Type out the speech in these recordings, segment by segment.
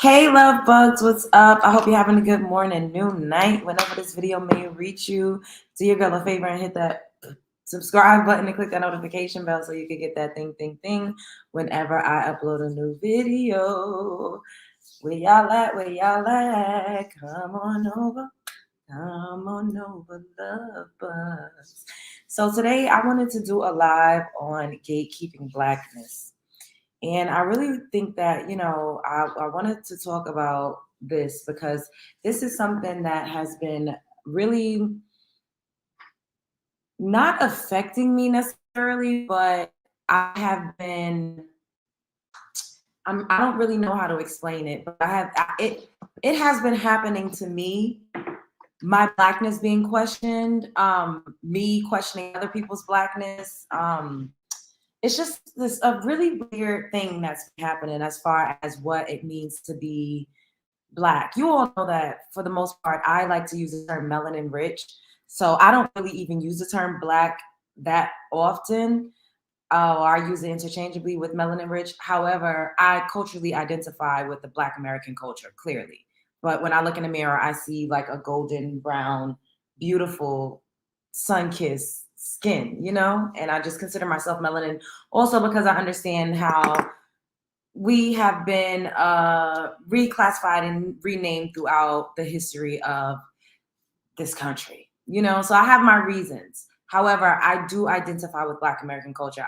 Hey, love bugs, what's up? I hope you're having a good morning, noon, night, whenever this video may reach you. Do your girl a favor and hit that subscribe button and click that notification bell so you can get that thing whenever I upload a new video. Where y'all at? Where y'all at? Come on over. Come on over, love bugs. So today I wanted to do a live on gatekeeping blackness. And I really think that, I wanted to talk about this because this is something that has been really not affecting me necessarily, but I have been, I don't really know how to explain it, but it has been happening to me, my blackness being questioned, me questioning other people's blackness. It's just this a really weird thing that's happening as far as what it means to be Black. You all know that for the most part, I like to use the term melanin rich. So I don't really even use the term Black that often. I use it interchangeably with melanin rich. However, I culturally identify with the Black American culture, clearly. But when I look in the mirror, I see like a golden brown, beautiful, sun-kissed skin, and I just consider myself melanin also because I understand how we have been reclassified and renamed throughout the history of this country, so I have my reasons. However, I do identify with Black American culture.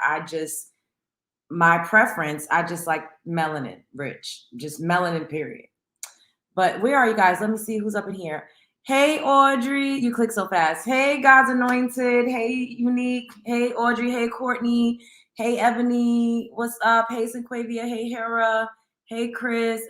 My preference, I just like melanin rich, just melanin, period. But where are you guys? Let me see who's up in here. Hey, Audrey, you click so fast. Hey, God's Anointed. Hey, Unique. Hey, Audrey. Hey, Courtney. Hey, Ebony. What's up? Hey, Sinquavia. Hey, Hera. Hey, Chris.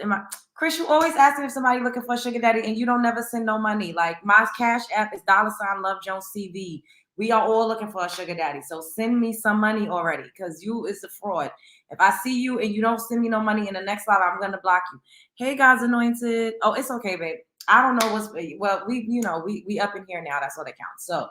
Chris, you always ask me if somebody looking for a sugar daddy and you don't never send no money. Like my cash app is $Love Jones TV. We are all looking for a sugar daddy. So send me some money already because you is a fraud. If I see you and you don't send me no money in the next live, I'm going to block you. Hey, God's Anointed. Oh, it's okay, babe. I don't know we up in here now. That's what it counts. So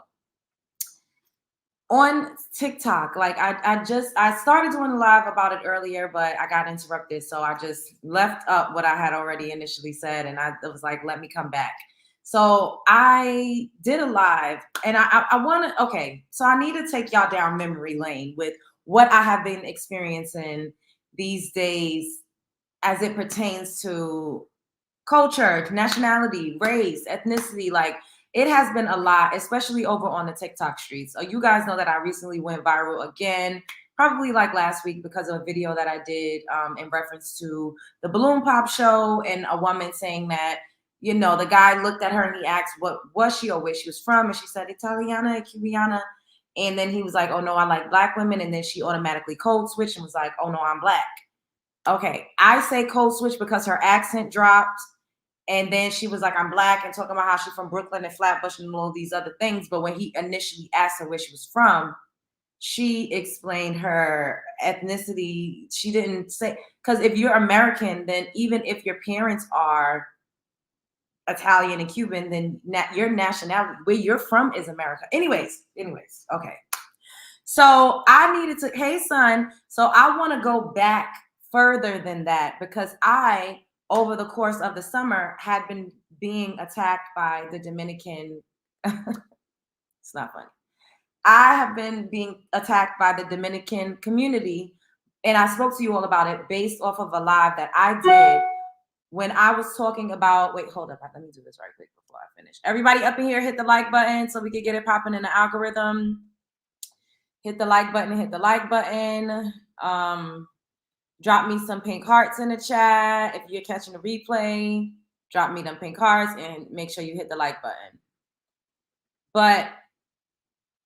on TikTok, like I started doing a live about it earlier, but I got interrupted. So I just left up what I had already initially said. And I was like, let me come back. So I did a live and I want to, okay. So I need to take y'all down memory lane with what I have been experiencing these days as it pertains to culture, nationality, race, ethnicity. Like it has been a lot, especially over on the TikTok streets. You guys know that I recently went viral again, probably like last week because of a video that I did in reference to the balloon pop show and a woman saying that, the guy looked at her and he asked what was she or where she was from. And she said, Italiana, Cubana. And then he was like, oh no, I like Black women. And then she automatically code switched and was like, oh no, I'm Black. Okay, I say code switch because her accent dropped. And then she was like, I'm Black, and talking about how she's from Brooklyn and Flatbush and all these other things. But when he initially asked her where she was from, she explained her ethnicity. She didn't say, because if you're American, then even if your parents are Italian and Cuban, then your nationality, where you're from, is America. Anyways, okay. So I needed to, hey, son. So I want to go back further than that because I, over the course of the summer, had been being attacked by the Dominican. It's not funny. I have been being attacked by the Dominican community, and I spoke to you all about it based off of a live that I did when I was talking about. Wait, hold up. Let me do this right quick before I finish. Everybody up in here, hit the like button so we can get it popping in the algorithm. Hit the like button. Hit the like button. Drop me some pink hearts in the chat. If you're catching the replay, drop me them pink hearts and make sure you hit the like button. But,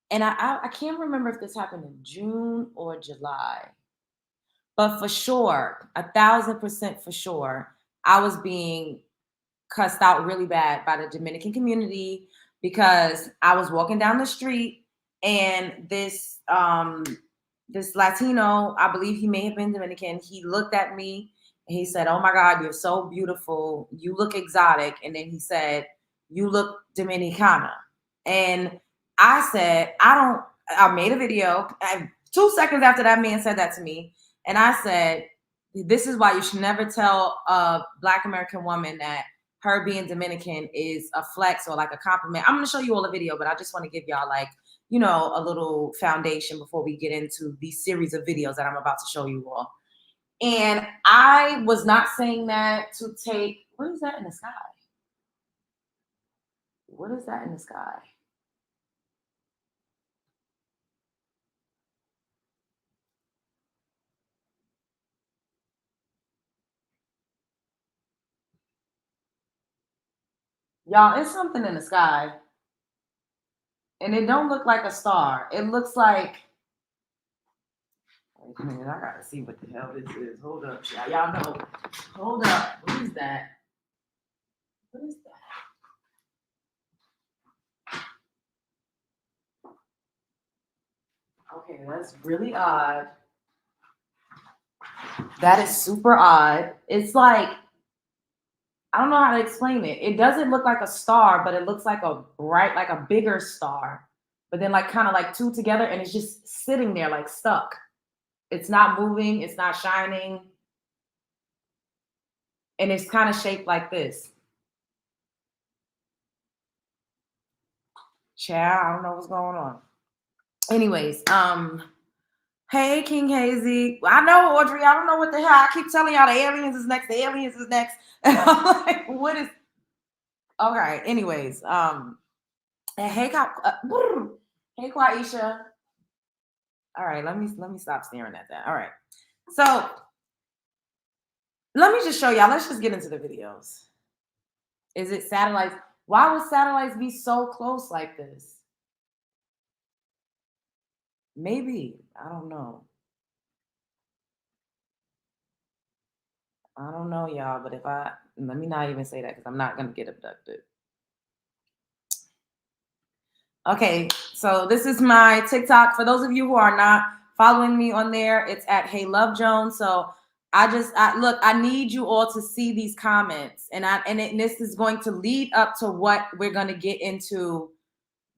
and I can't remember if this happened in June or July, but for sure, 1,000% for sure, I was being cussed out really bad by the Dominican community because I was walking down the street and this Latino, I believe he may have been Dominican, he looked at me and he said, oh my God, you're so beautiful. You look exotic. And then he said, you look Dominicana. And I said, I made a video. 2 seconds after that man said that to me. And I said, this is why you should never tell a Black American woman that her being Dominican is a flex or like a compliment. I'm going to show you all the video, but I just want to give y'all like, you know, a little foundation before we get into these series of videos that I'm about to show you all. And I was not saying that to take, what is that in the sky? What is that in the sky? Y'all, it's something in the sky. And it don't look like a star. It looks like, wait a minute, I gotta see what the hell this is. Hold up, y'all know. Hold up. What is that? What is that? Okay, that's really odd. That is super odd. It's like, I don't know how to explain it. It doesn't look like a star, but it looks like a bright, like a bigger star. But then like kind of like two together and it's just sitting there like stuck. It's not moving, it's not shining. And it's kind of shaped like this. Child, I don't know what's going on. Anyways, hey King Hazy. I know Audrey, I don't know what the hell. I keep telling y'all the aliens is next, the aliens is next. And I'm like, what is okay, anyways. And hey hey Quaisha. All right, let me stop staring at that. All right. So let me just show y'all. Let's just get into the videos. Is it satellites? Why would satellites be so close like this? Maybe. I don't know. I don't know, y'all, but if let me not even say that because I'm not going to get abducted. Okay, so this is my TikTok. For those of you who are not following me on there, it's at Hey Love Jones. So look, I need you all to see these comments, and this is going to lead up to what we're going to get into.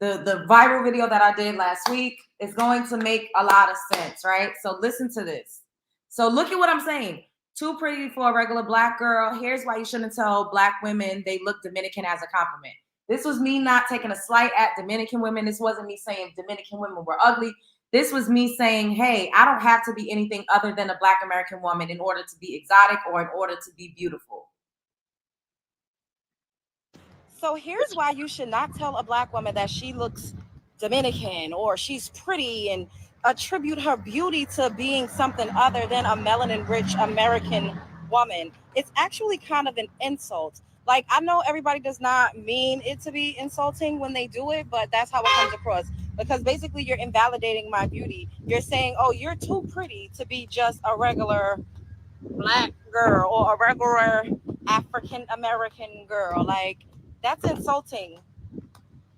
The viral video that I did last week is going to make a lot of sense, right? So listen to this. So look at what I'm saying. Too pretty for a regular Black girl. Here's why you shouldn't tell Black women they look Dominican as a compliment. This was me not taking a slight at Dominican women. This wasn't me saying Dominican women were ugly. This was me saying, hey, I don't have to be anything other than a Black American woman in order to be exotic or in order to be beautiful. So here's why you should not tell a Black woman that she looks Dominican or she's pretty and attribute her beauty to being something other than a melanin rich American woman. It's actually kind of an insult. Like, I know everybody does not mean it to be insulting when they do it, but that's how it comes across. Because basically, you're invalidating my beauty. You're saying, oh, you're too pretty to be just a regular Black girl or a regular African American girl. Like, that's insulting.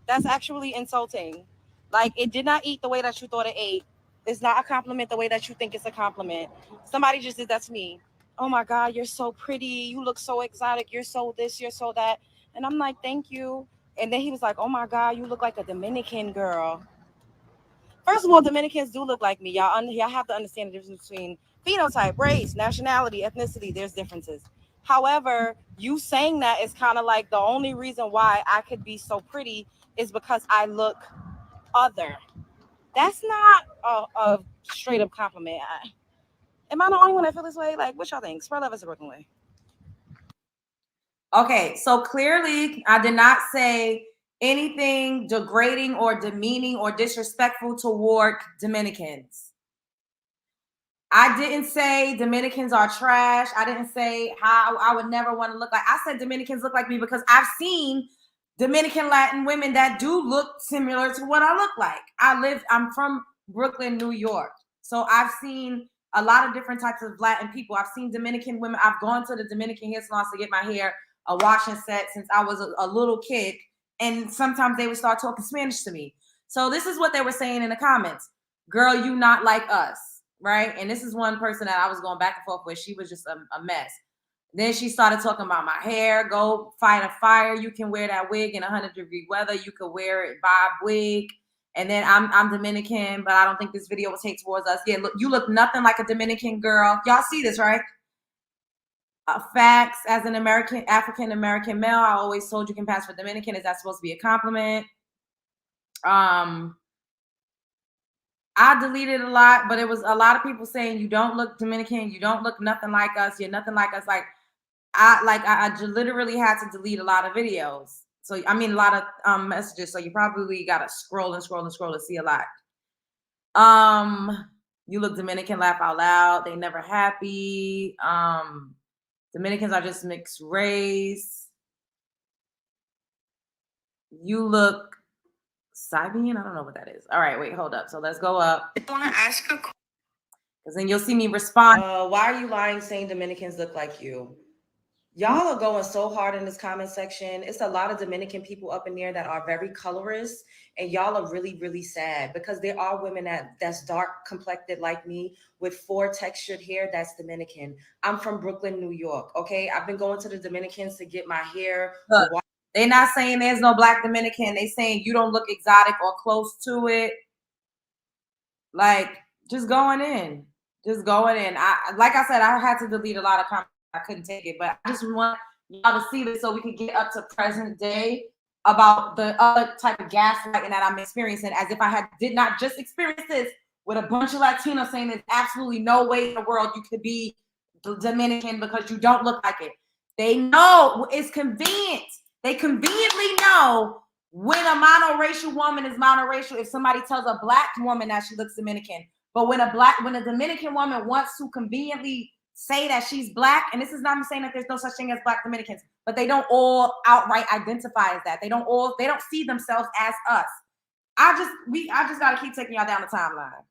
That's actually insulting. Like, it did not eat the way that you thought it ate. It's not a compliment the way that you think it's a compliment. Somebody just did that to me. Oh my God, you're so pretty. You look so exotic. You're so this, you're so that. And I'm like, thank you. And then he was like, oh my God, you look like a Dominican girl. First of all, Dominicans do look like me. Y'all have to understand the difference between phenotype, race, nationality, ethnicity. There's differences. However, you saying that is kind of like the only reason why I could be so pretty is because I look other. That's not a straight up compliment. Am I the only one that feel this way? Like, what y'all think? Spread love is a Brooklyn way. Okay, so clearly I did not say anything degrading or demeaning or disrespectful toward Dominicans. I didn't say Dominicans are trash. I didn't say how I would never want to look like. I said Dominicans look like me because I've seen Dominican Latin women that do look similar to what I look like. I'm from Brooklyn, New York. So I've seen a lot of different types of Latin people. I've seen Dominican women. I've gone to the Dominican hair salons to get my hair a wash and set since I was a little kid. And sometimes they would start talking Spanish to me. So this is what they were saying in the comments. Girl, you not like us, right? And this is one person that I was going back and forth with. She was just a mess. Then she started talking about my hair. Go fight a fire. You can wear that wig in 100-degree weather. You could wear it bob wig. And then I'm Dominican, but I don't think this video will take towards us. Yeah, look, you look nothing like a Dominican girl. Y'all see this, right? Facts. As an African American male, I always told you can pass for Dominican. Is that supposed to be a compliment? I deleted a lot, but it was a lot of people saying you don't look Dominican, you don't look nothing like us, you're nothing like us. Like I literally had to delete a lot of videos. So I mean a lot of messages. So you probably gotta scroll and scroll and scroll to see a lot. You look Dominican, laugh out loud. They never happy. Dominicans are just mixed race. You look Siberian. I don't know what that is. All right, wait, hold up. So let's go up. I want to ask a question. Because then you'll see me respond. Why are you lying saying Dominicans look like you? Y'all are going so hard in this comment section. It's a lot of Dominican people up in there that are very colorist, and y'all are really, really sad because there are women that's dark complected like me with 4 textured hair that's Dominican. I'm from Brooklyn, New York. Okay, I've been going to the Dominicans to get my hair. Look, they're not saying there's no black Dominican. They saying you don't look exotic or close to it. Like just going in. Like I said, I had to delete a lot of comments. I couldn't take it, but I just want y'all to see this so we can get up to present day about the other type of gaslighting that I'm experiencing, as if I did not just experience this with a bunch of Latinos saying there's absolutely no way in the world you could be Dominican because you don't look like it. They know it's convenient. They conveniently know when a monoracial woman is monoracial if somebody tells a black woman that she looks Dominican. But when a Dominican woman wants to conveniently say that she's black, and this is not me saying that there's no such thing as black Dominicans, but they don't all outright identify as that. They don't see themselves as us. I just gotta keep taking y'all down the timeline.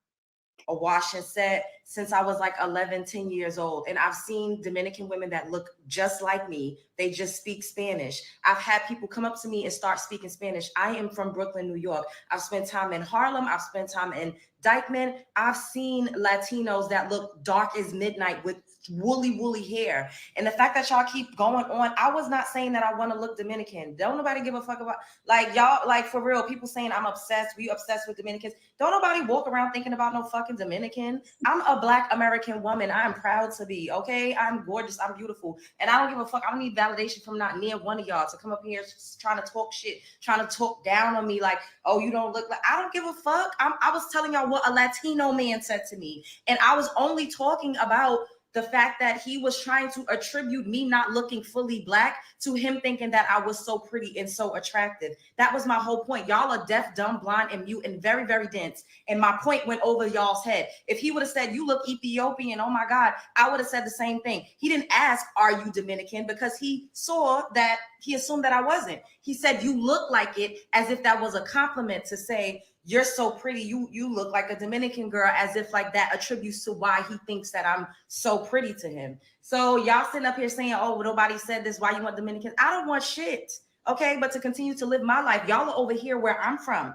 A wash and set since I was like 11, 10 years old. And I've seen Dominican women that look just like me. They just speak Spanish. I've had people come up to me and start speaking Spanish. I am from Brooklyn, New York. I've spent time in Harlem. I've spent time in Dykeman. I've seen Latinos that look dark as midnight with woolly hair. And the fact that y'all keep going on, I was not saying that I want to look Dominican. Don't nobody give a fuck about, like, y'all, like, for real, people saying I'm obsessed. We obsessed with Dominicans. Don't nobody walk around thinking about no fucking Dominican. I'm a black American woman. I'm proud to be, okay? I'm gorgeous. I'm beautiful. And I don't give a fuck. I don't need validation from not near one of y'all to come up here trying to talk shit, trying to talk down on me like, oh, you don't look like, I don't give a fuck. I was telling y'all what a Latino man said to me. And I was only talking about the fact that he was trying to attribute me not looking fully black to him thinking that I was so pretty and so attractive. That was my whole point. Y'all are deaf, dumb, blind, and mute and very, very dense. And my point went over y'all's head. If he would have said, you look Ethiopian, oh my God, I would have said the same thing. He didn't ask, are you Dominican? Because he assumed that I wasn't. He said, you look like it, as if that was a compliment to say, you're so pretty, you look like a Dominican girl, as if like that attributes to why he thinks that I'm so pretty to him. So y'all sitting up here saying, oh, nobody said this, why you want Dominicans? I don't want shit, okay? But to continue to live my life. Y'all are over here where I'm from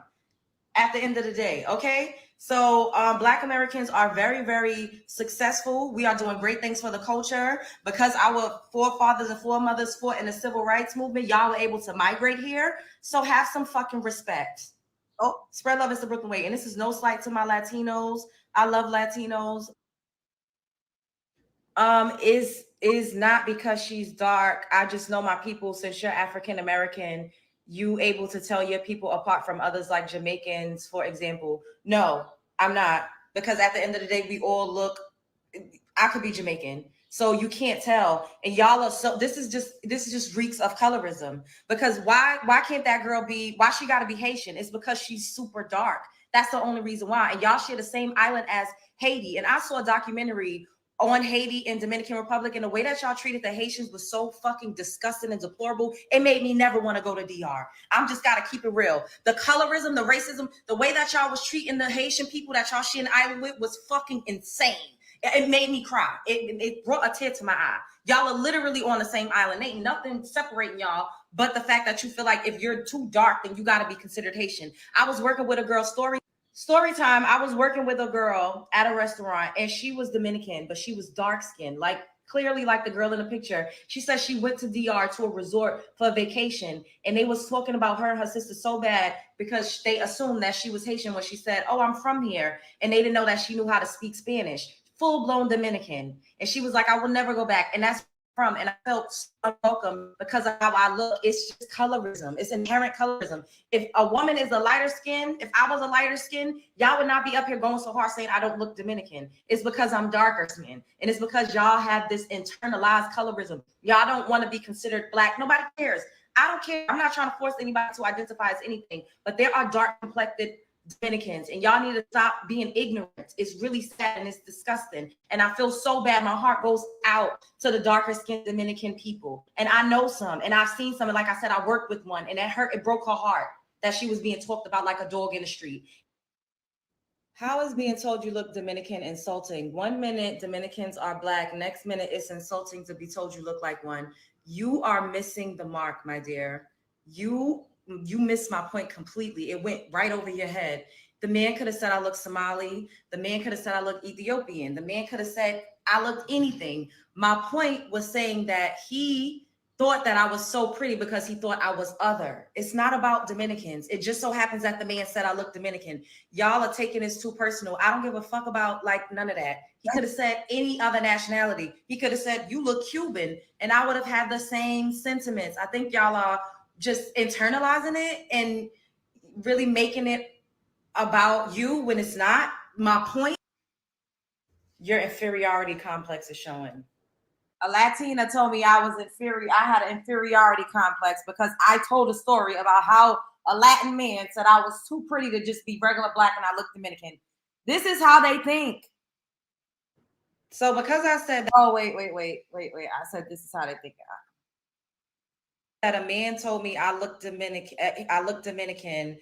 at the end of the day, okay? So Black Americans are very, very successful. We are doing great things for the culture because our forefathers and foremothers fought in the civil rights movement. Y'all were able to migrate here. So have some fucking respect. Oh, spread love is the Brooklyn way. And this is no slight to my Latinos. I love Latinos. Is not because she's dark. I just know my people. Since you're African American, you able to tell your people apart from others like Jamaicans, for example. No, I'm not. Because at the end of the day, we all look, I could be Jamaican. So you can't tell. And y'all are so, this is just reeks of colorism. Because why can't that girl why she gotta be Haitian? It's because she's super dark. That's the only reason why. And y'all share the same island as Haiti. And I saw a documentary on Haiti and Dominican Republic, and the way that y'all treated the Haitians was so fucking disgusting and deplorable. It made me never want to go to DR. I'm just gotta keep it real. The colorism, the racism, the way that y'all was treating the Haitian people that y'all sharing the island with was fucking insane. It made me cry. It brought a tear to my eye. Y'all are literally on the same island. Ain't nothing separating y'all but the fact that you feel like if you're too dark, then you got to be considered Haitian. I was working with a girl, story time. I was working with a girl at a restaurant, and she was Dominican, but she was dark skinned, like clearly like the girl in the picture. She said she went to DR to a resort for a vacation, and they was talking about her and her sister so bad because they assumed that she was Haitian when she said, oh, I'm from here. And they didn't know that she knew how to speak Spanish. Full-blown Dominican. And she was like, I will never go back. And that's from, and I felt so unwelcome because of how I look. It's just colorism. It's inherent colorism. If a woman is a lighter skin, if I was a lighter skin, y'all would not be up here going so hard saying I don't look Dominican. It's because I'm darker skin, and it's because y'all have this internalized colorism. Y'all don't want to be considered black. Nobody cares. I don't care. I'm not trying to force anybody to identify as anything, but there are dark complected Dominicans, and y'all need to stop being ignorant. It's really sad and it's disgusting. And I feel so bad. My heart goes out to the darker skinned Dominican people. And I know some, and I've seen some. And like I said, I worked with one, and it hurt. It broke her heart that she was being talked about like a dog in the street. How is being told you look Dominican insulting? 1 minute Dominicans are black, next minute it's insulting to be told you look like one. You are missing the mark, my dear. You missed my point completely. It went right over your head. The man could have said I look Somali. The man could have said I look Ethiopian. The man could have said I looked anything. My point was saying that he thought that I was so pretty because he thought I was other. It's not about Dominicans. It just so happens that the man said I look Dominican. Y'all are taking this too personal. I don't give a fuck about like none of that. He could have said any other nationality. He could have said you look Cuban, and I would have had the same sentiments. I think y'all are just internalizing it and really making it about you when it's not. My point, your inferiority complex is showing. A Latina told me I was inferior. I had an inferiority complex because I told a story about how a Latin man said I was too pretty to just be regular black and I look Dominican. This is how they think. So because I said, oh, wait. I said, this is how they think. That a man told me I look Dominican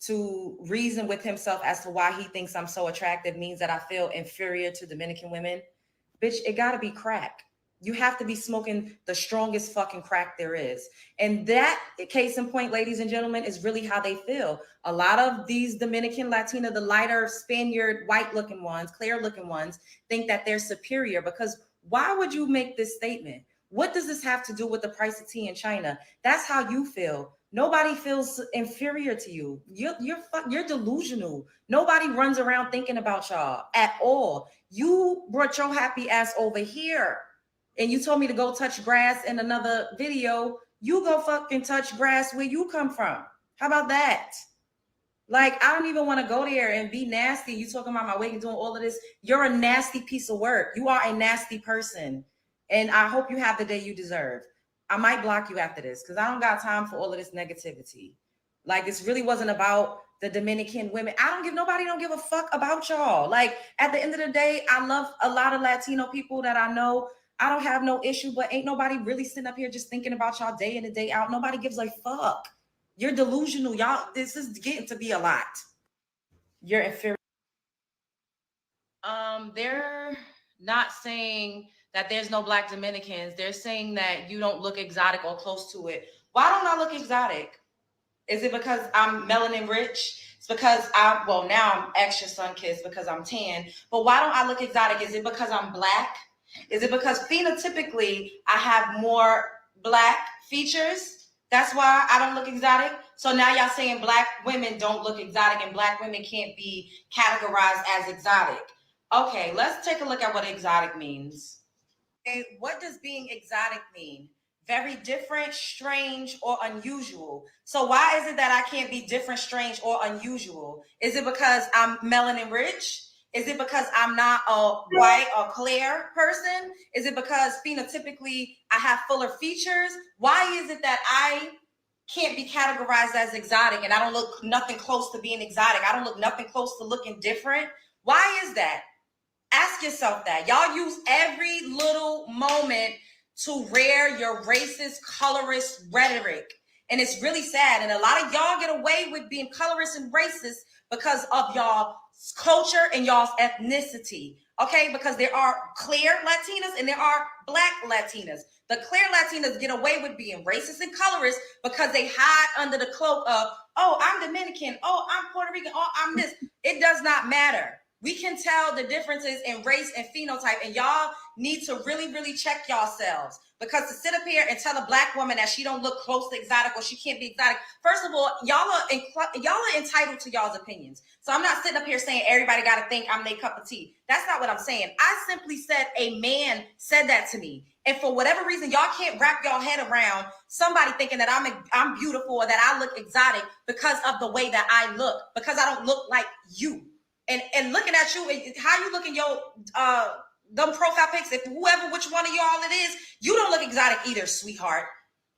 to reason with himself as to why he thinks I'm so attractive means that I feel inferior to Dominican women. Bitch, it gotta be crack. You have to be smoking the strongest fucking crack there is. And that, case in point, ladies and gentlemen, is really how they feel. A lot of these Dominican, Latina, the lighter Spaniard, white looking ones, clear looking ones, think that they're superior because why would you make this statement? What does this have to do with the price of tea in China? That's how you feel. Nobody feels inferior to you. You're delusional. Nobody runs around thinking about y'all at all. You brought your happy ass over here and you told me to go touch grass in another video. You go fucking touch grass where you come from. How about that? Like, I don't even want to go there and be nasty. You talking about my weight and doing all of this. You're a nasty piece of work. You are a nasty person. And I hope you have the day you deserve. I might block you after this because I don't got time for all of this negativity. Like, this really wasn't about the Dominican women. Nobody don't give a fuck about y'all. Like, at the end of the day, I love a lot of Latino people that I know. I don't have no issue, but ain't nobody really sitting up here just thinking about y'all day in and day out. Nobody gives a fuck. You're delusional. Y'all, this is getting to be a lot. You're inferior. They're not saying that there's no black Dominicans. They're saying that you don't look exotic or close to it. Why don't I look exotic? Is it because I'm melanin rich? It's because now I'm extra sun-kissed because I'm tan. But why don't I look exotic? Is it because I'm black? Is it because phenotypically I have more black features? That's why I don't look exotic. So now y'all saying black women don't look exotic and black women can't be categorized as exotic. Okay, let's take a look at what exotic means. Okay, what does being exotic mean? Very different, strange, or unusual. So why is it that I can't be different, strange, or unusual? Is it because I'm melanin rich? Is it because I'm not a white or clear person? Is it because phenotypically I have fuller features? Why is it that I can't be categorized as exotic and I don't look nothing close to being exotic? I don't look nothing close to looking different. Why is that? Ask yourself that. Y'all use every little moment to rear your racist, colorist rhetoric. And it's really sad. And a lot of y'all get away with being colorist and racist because of y'all's culture and y'all's ethnicity. Okay? Because there are clear Latinas and there are black Latinas. The clear Latinas get away with being racist and colorist because they hide under the cloak of, oh, I'm Dominican. Oh, I'm Puerto Rican. Oh, I'm this. It does not matter. We can tell the differences in race and phenotype, and y'all need to really, really check yourselves. Because to sit up here and tell a black woman that she don't look close to exotic or she can't be exotic, first of all, y'all are entitled to y'all's opinions. So I'm not sitting up here saying everybody got to think I'm their cup of tea. That's not what I'm saying. I simply said a man said that to me. And for whatever reason, y'all can't wrap your head around somebody thinking that I'm beautiful or that I look exotic because of the way that I look, because I don't look like you. And looking at you, how you look in your them profile pics, if whoever, which one of y'all it is, you don't look exotic either, sweetheart.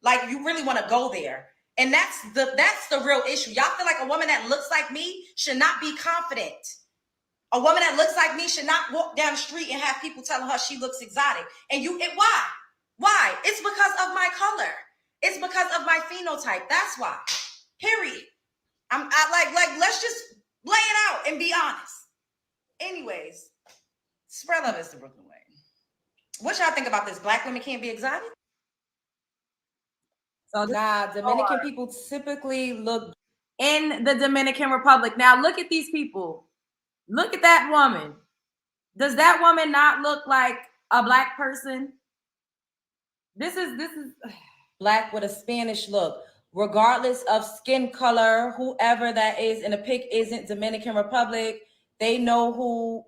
Like, you really want to go there. And that's the real issue. Y'all feel like a woman that looks like me should not be confident. A woman that looks like me should not walk down the street and have people telling her she looks exotic. And why? Why? It's because of my color. It's because of my phenotype. That's why. Period. Let's just lay it out and be honest. Anyways, spread love is the Brooklyn way. What y'all think about this? Black women can't be exotic? So Dominican people typically look in the Dominican Republic. Now look at these people. Look at that woman. Does that woman not look like a black person? This is black with a Spanish look. Regardless of skin color, whoever that is in the pic isn't Dominican Republic. They know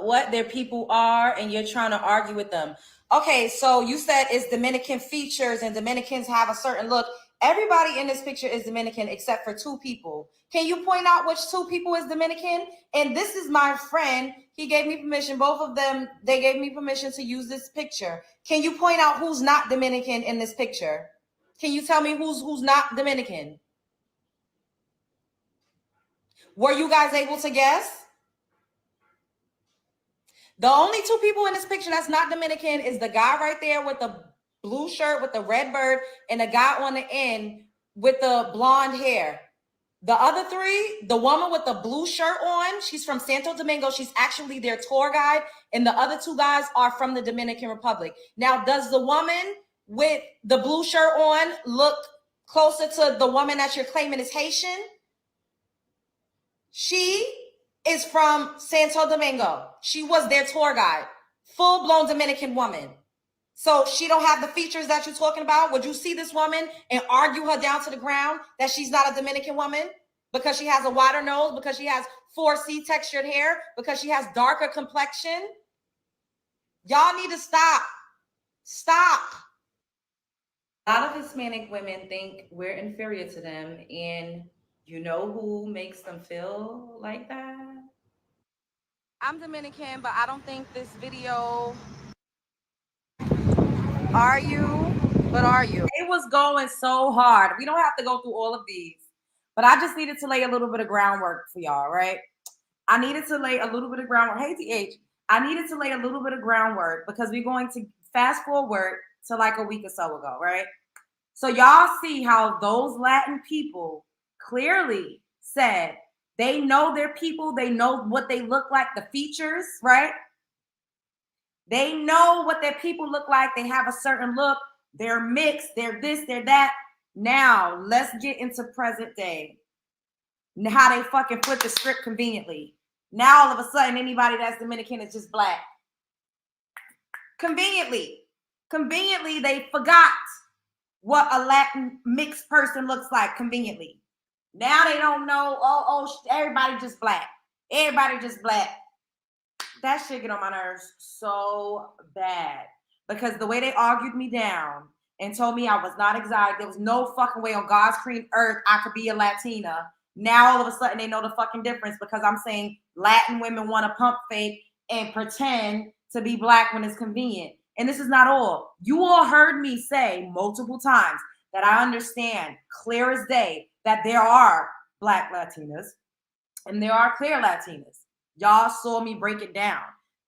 what their people are, and you're trying to argue with them. Okay, so you said it's Dominican features and Dominicans have a certain look. Everybody in this picture is Dominican except for two people. Can you point out which two people is Dominican? And this is my friend. He gave me permission. Both of them, they gave me permission to use this picture. Can you point out who's not Dominican in this picture? Can you tell me who's not Dominican? Were you guys able to guess? The only two people in this picture that's not Dominican is the guy right there with the blue shirt with the red bird and the guy on the end with the blonde hair. The other three, the woman with the blue shirt on, she's from Santo Domingo. She's actually their tour guide. And the other two guys are from the Dominican Republic. Now, does the woman with the blue shirt on look closer to the woman that you're claiming is Haitian? She is from Santo Domingo. She was their tour guide, full-blown Dominican woman. So she don't have the features that you're talking about. Would you see this woman and argue her down to the ground that she's not a Dominican woman because she has a wider nose, because she has 4C textured hair, because she has darker complexion? Y'all need to stop. Stop. A lot of Hispanic women think we're inferior to them, and you know who makes them feel like that? I'm Dominican, but I don't think this video. Are you? But are you? It was going so hard. We don't have to go through all of these, but I just needed to lay a little bit of groundwork for y'all, right? I needed to lay a little bit of groundwork. Hey, TH, I needed to lay a little bit of groundwork because we're going to fast forward to like a week or so ago, right? So y'all see how those Latin people clearly said they know their people, they know what they look like, the features, right? They know what their people look like. They have a certain look. They're mixed. They're this, they're that. Now, let's get into present day. How they fucking flip the script conveniently. Now, all of a sudden, anybody that's Dominican is just black. Conveniently, they forgot what a Latin mixed person looks like conveniently. Now they don't know, everybody just black. Everybody just black. That shit get on my nerves so bad because the way they argued me down and told me I was not exotic, there was no fucking way on God's green earth I could be a Latina. Now all of a sudden they know the fucking difference because I'm saying Latin women want to pump fake and pretend to be black when it's convenient. And this is not all. You all heard me say multiple times that I understand clear as day that there are black Latinas and there are clear Latinas. Y'all saw me break it down.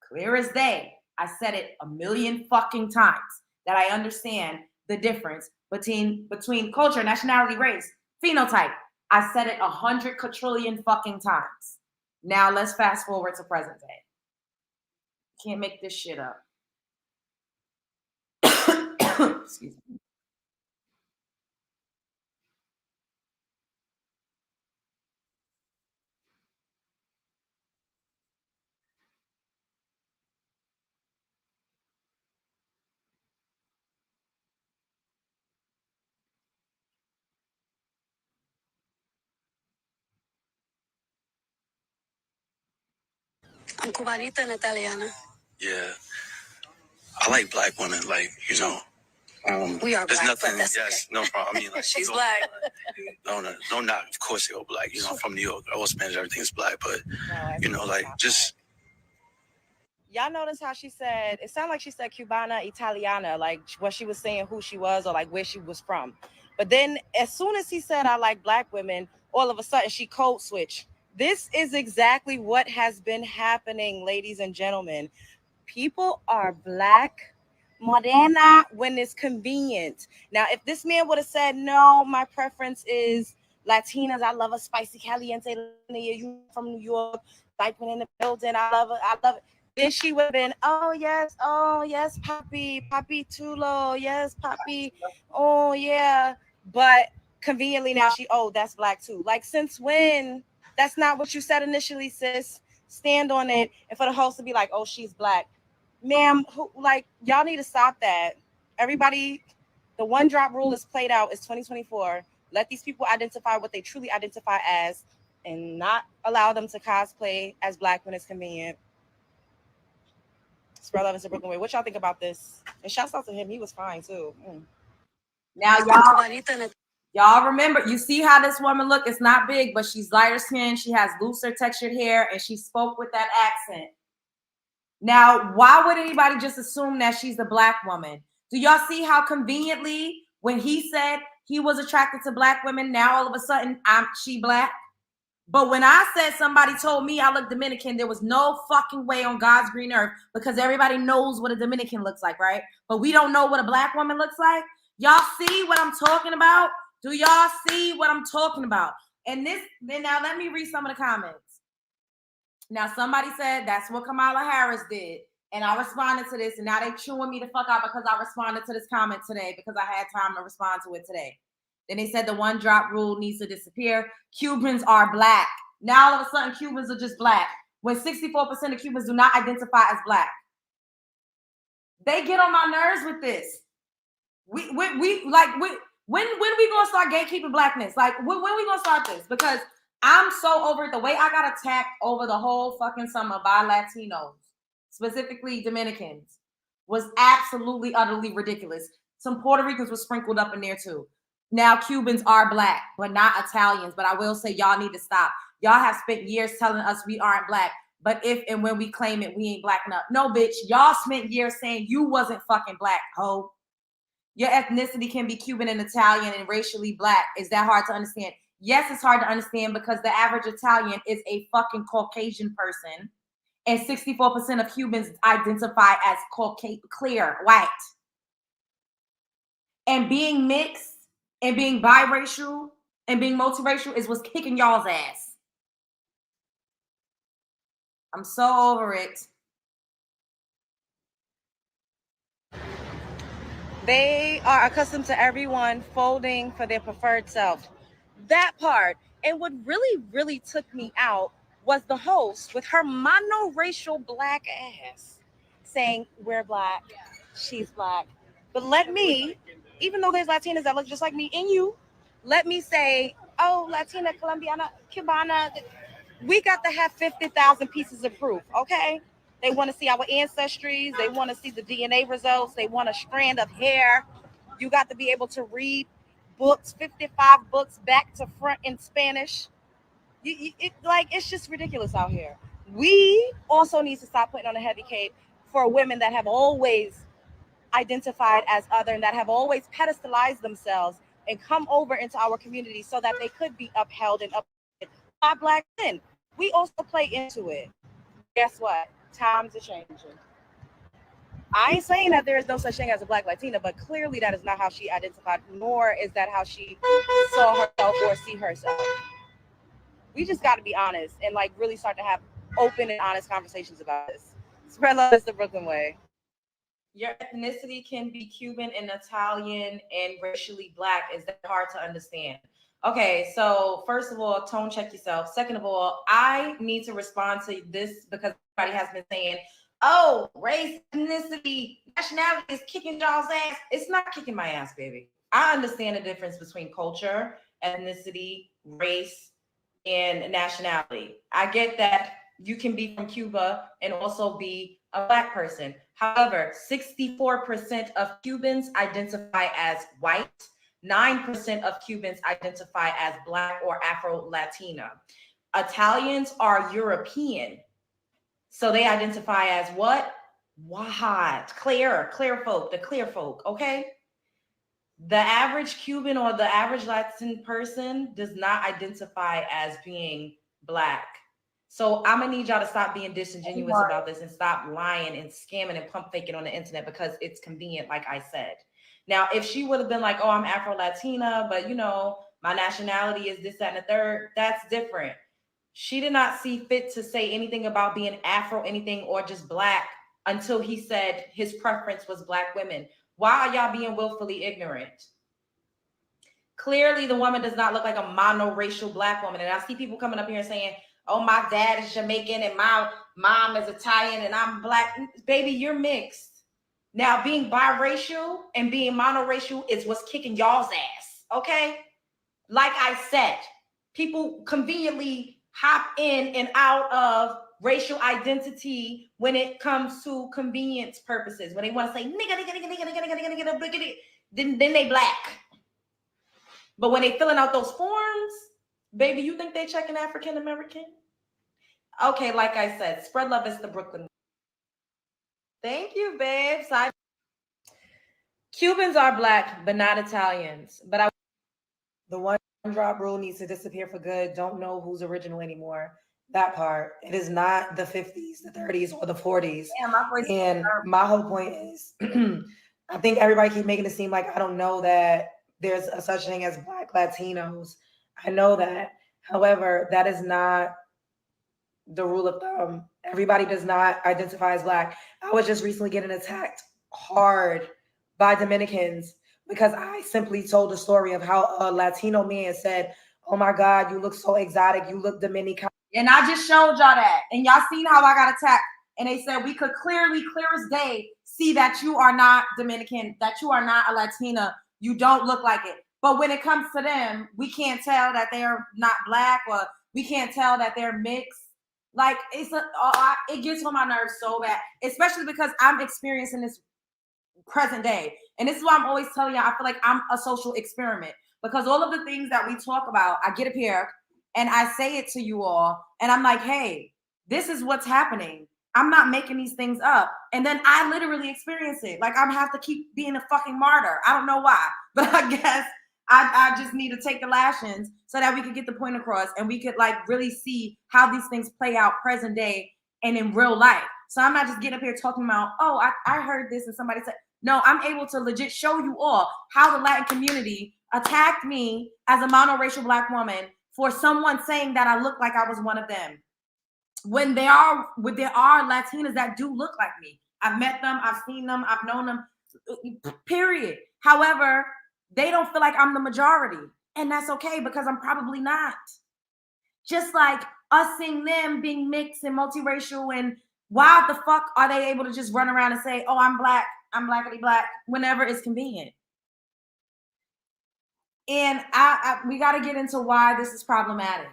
Clear as day. I said it a million fucking times that I understand the difference between culture, nationality, race, phenotype. I said it 100 quadrillion fucking times. Now let's fast forward to present day. Can't make this shit up. Excuse me. I'm cubanita and Italiana. Yeah. I like black women, like, you know. We are there's black, nothing. but Yes, no problem. I mean, like, she's black. No, not. Of course, they're all black. You know, I'm from New York. All Spanish, everything is black. But you know, like, just. Y'all notice how she said, it sounded like she said Cubana Italiana, like what she was saying who she was or like where she was from. But then as soon as he said, I like black women, all of a sudden she code switched. This is exactly what has been happening, ladies and gentlemen. People are black, morena, when it's convenient. Now, if this man would have said, no, my preference is Latinas, I love a spicy caliente Latina, you from New York, Dykeman in the building, I love it. Then she would have been, oh yes, Papi Tulo, yes, Papi, oh yeah. But conveniently now that's black too. Like, since when? That's not what you said initially, sis. Stand on it. And for the host to be like, oh, she's black. Ma'am, y'all need to stop that. Everybody, the one drop rule is played out. It's 2024. Let these people identify what they truly identify as and not allow them to cosplay as black when it's convenient. Spread love in Brooklyn way. What y'all think about this? And shouts out to him. He was fine too. Now, y'all remember, you see how this woman look? It's not big, but she's lighter skinned. She has looser textured hair, and she spoke with that accent. Now, why would anybody just assume that she's a black woman? Do y'all see how conveniently when he said he was attracted to black women, now all of a sudden she black? But when I said somebody told me I look Dominican, there was no fucking way on God's green earth, because everybody knows what a Dominican looks like, right? But we don't know what a black woman looks like. Y'all see what I'm talking about? Do y'all see what I'm talking about? And then now let me read some of the comments. Now, somebody said that's what Kamala Harris did. And I responded to this, and now they chewing me the fuck out because I responded to this comment today because I had time to respond to it today. Then they said the one drop rule needs to disappear. Cubans are black. Now all of a sudden Cubans are just black, when 64% of Cubans do not identify as black. They get on my nerves with this. When we gonna start gatekeeping blackness? Like, when we gonna start this? Because I'm so over it. The way I got attacked over the whole fucking summer by Latinos, specifically Dominicans, was absolutely, utterly ridiculous. Some Puerto Ricans were sprinkled up in there too. Now Cubans are black, but not Italians. But I will say, y'all need to stop. Y'all have spent years telling us we aren't black, but if and when we claim it, we ain't black enough. No, bitch, y'all spent years saying you wasn't fucking black, ho. Your ethnicity can be Cuban and Italian and racially black. Is that hard to understand? Yes, it's hard to understand because the average Italian is a fucking Caucasian person, and 64% of Cubans identify as clear white. And being mixed and being biracial and being multiracial is what's kicking y'all's ass. I'm so over it. They are accustomed to everyone folding for their preferred self. That part. And what really, really took me out was the host with her monoracial black ass saying, we're black, she's black. But let me, even though there's Latinas that look just like me and you, let me say, oh, Latina, Colombiana, Cubana, we got to have 50,000 pieces of proof, okay? They want to see our ancestries. They want to see the DNA results. They want a strand of hair. You got to be able to read books, 55 books back to front in Spanish. It's just ridiculous out here. We also need to stop putting on a heavy cape for women that have always identified as other and that have always pedestalized themselves and come over into our community so that they could be upheld and uplifted by black men. We also play into it. But guess what? Times are changing. I ain't saying that there is no such thing as a black Latina, but clearly that is not how she identified, nor is that how she saw herself or see herself. We just got to be honest and really start to have open and honest conversations about this. Spread love is the Brooklyn way. Your ethnicity can be Cuban and Italian and racially black. Is that hard to understand? Okay, so first of all, tone check yourself. Second of all, I need to respond to this because everybody has been saying, oh, race, ethnicity, nationality is kicking y'all's ass. It's not kicking my ass, baby. I understand the difference between culture, ethnicity, race, and nationality. I get that you can be from Cuba and also be a black person. However, 64% of Cubans identify as white, 9% of Cubans identify as Black or Afro-Latina. Italians are European, so they identify as what? White, clear folk, the clear folk, okay? The average Cuban or the average Latin person does not identify as being Black. So I'm gonna need y'all to stop being disingenuous about this and stop lying and scamming and pump faking on the internet because it's convenient, like I said. Now, if she would have been like, oh, I'm Afro-Latina, but you know, my nationality is this, that, and the third, that's different. She did not see fit to say anything about being Afro anything or just Black until he said his preference was Black women. Why are y'all being willfully ignorant? Clearly, the woman does not look like a monoracial Black woman. And I see people coming up here and saying, oh, my dad is Jamaican and my mom is Italian and I'm Black. Baby, you're mixed. Now, being biracial and being monoracial is what's kicking y'all's ass, okay? Like I said, people conveniently hop in and out of racial identity when it comes to convenience purposes. When they want to say nigga, then they Black. But when they filling out those forms, baby, you think they checking African American? Okay, like I said, spread love is the Brooklyn. Thank you, babes. Cubans are Black, but not Italians. But the one drop rule needs to disappear for good. Don't know who's original anymore. That part. It is not the 50s, the 30s, or the 40s. And my whole point is, I think everybody keep making it seem like I don't know that there's a such thing as Black Latinos. I know that. However, that is not the rule of thumb. Everybody does not identify as Black. I was just recently getting attacked hard by Dominicans because I simply told the story of how a Latino man said, oh my God, you look so exotic. You look Dominican. And I just showed y'all that. And y'all seen how I got attacked. And they said, we could clearly, clear as day, see that you are not Dominican, that you are not a Latina. You don't look like it. But when it comes to them, we can't tell that they're not Black or we can't tell that they're mixed. Like, it gets on my nerves so bad, especially because I'm experiencing this present day. And this is why I'm always telling y'all, I feel like I'm a social experiment because all of the things that we talk about, I get up here and I say it to you all. And I'm like, hey, this is what's happening. I'm not making these things up. And then I literally experience it. Like I'm have to keep being a fucking martyr. I don't know why, but I guess I just need to take the lashings so that we could get the point across and we could like really see how these things play out present day and in real life. So I'm not just getting up here talking about, oh, I heard this and somebody said, no, I'm able to legit show you all how the Latin community attacked me as a monoracial Black woman for someone saying that I look like I was one of them. When there are Latinas that do look like me. I've met them, I've seen them, I've known them, period. However, they don't feel like I'm the majority. And that's okay because I'm probably not. Just like us seeing them being mixed and multiracial, and why the fuck are they able to just run around and say, oh, I'm Black, I'm Blackity Black, whenever it's convenient? And we got to get into why this is problematic,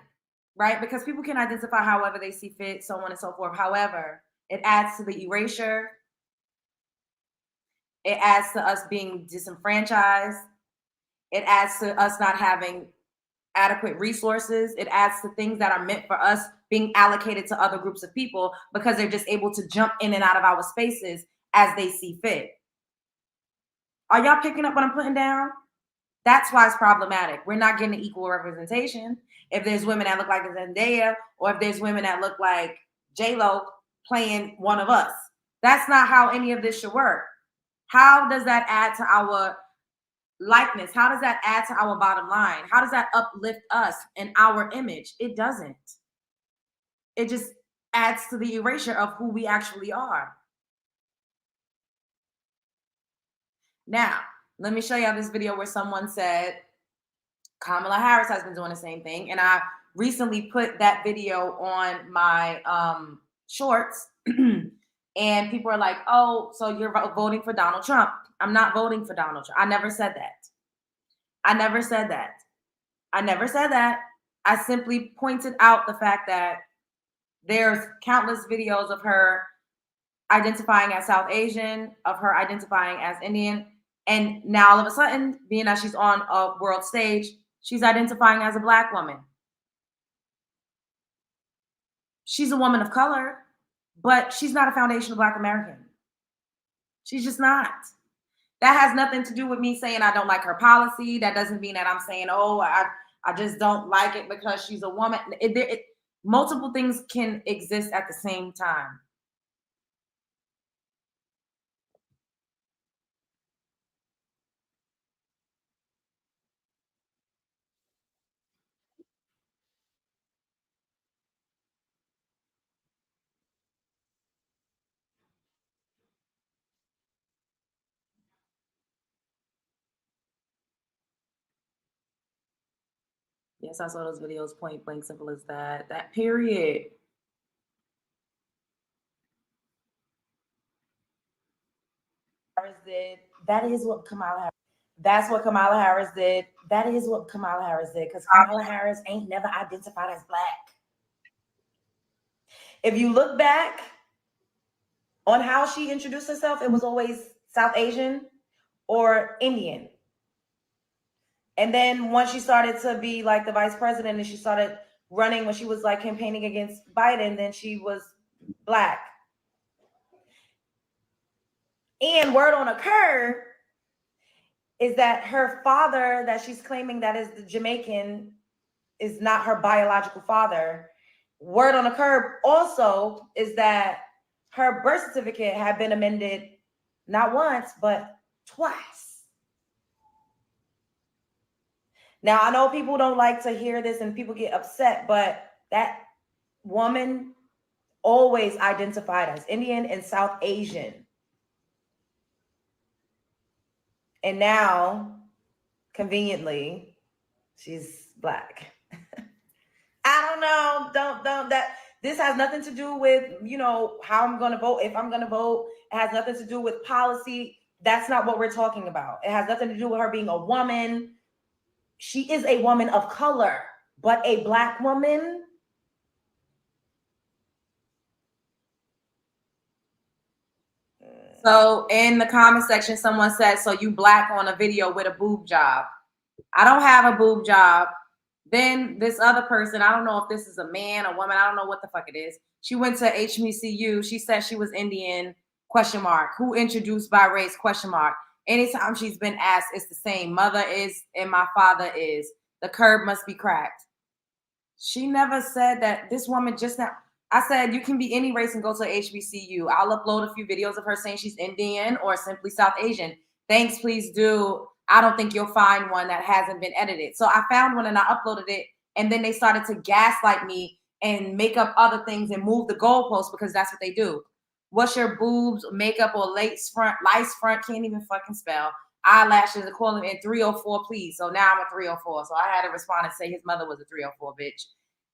right? Because people can identify however they see fit, so on and so forth. However, it adds to the erasure. It adds to us being disenfranchised. It adds to us not having adequate resources. It adds to things that are meant for us being allocated to other groups of people because they're just able to jump in and out of our spaces as they see fit. Are y'all picking up what I'm putting down? That's why it's problematic. We're not getting equal representation. If there's women that look like Zendaya or if there's women that look like J-Lo playing one of us, that's not how any of this should work. How does that add to our likeness? How does that add to our bottom line? How does that uplift us and our image? It doesn't. It just adds to the erasure of who we actually are. Now, let me show y'all this video where someone said Kamala Harris has been doing the same thing. And I recently put that video on my shorts. And people are like, oh, so you're voting for Donald Trump. I'm not voting for Donald Trump. I never said that. I never said that. I never said that. I simply pointed out the fact that there's countless videos of her identifying as South Asian, of her identifying as Indian, and now all of a sudden, being that she's on a world stage, she's identifying as a Black woman. She's a woman of color, but she's not a foundational Black American. She's just not. That has nothing to do with me saying I don't like her policy. That doesn't mean that I'm saying, oh, I just don't like it because she's a woman. Multiple things can exist at the same time. Yes, I saw those videos, point blank, simple as that. That period. Harris did. That is what Kamala Harris. That's what Kamala Harris did. That is what Kamala Harris did, because Kamala Harris ain't never identified as Black. If you look back on how she introduced herself, it was always South Asian or Indian. And then once she started to be like the vice president and she started running, when she was like campaigning against Biden, then she was Black. And word on a curve is that her father that she's claiming that is the Jamaican is not her biological father. Word on a curve also is that her birth certificate had been amended not once, but twice. Now, I know people don't like to hear this and people get upset, but that woman always identified as Indian and South Asian. And now, conveniently, she's Black. I don't know. Don't that this has nothing to do with, how I'm going to vote. If I'm going to vote, it has nothing to do with policy. That's not what we're talking about. It has nothing to do with her being a woman. She is a woman of color, but a Black woman. So in the comment section, someone said, so you Black on a video with a boob job. I don't have a boob job. Then this other person, I don't know if this is a man, a woman, I don't know what the fuck it is. She went to HBCU. She said she was Indian, ? Who introduced by race, ? Anytime she's been asked, it's the same. Mother is and my father is. The curb must be cracked. She never said that. This woman just now. I said you can be any race and go to HBCU. I'll upload a few videos of her saying she's Indian or simply South Asian. Thanks, please do. I don't think you'll find one that hasn't been edited. So I found one and I uploaded it. And then they started to gaslight me and make up other things and move the goalposts because that's what they do. What's your boobs, makeup, or lace front, can't even fucking spell. Eyelashes, call him in 304, please. So now I'm a 304. So I had to respond and say his mother was a 304, bitch.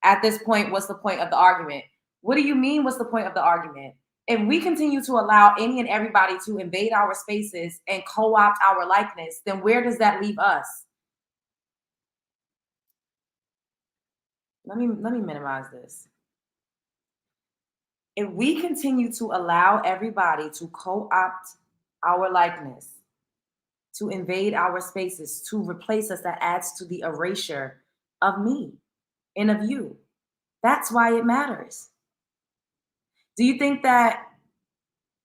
At this point, what's the point of the argument? What do you mean, what's the point of the argument? If we continue to allow any and everybody to invade our spaces and co-opt our likeness, then where does that leave us? Let me minimize this. If we continue to allow everybody to co-opt our likeness, to invade our spaces, to replace us, that adds to the erasure of me and of you. That's why it matters. Do you think that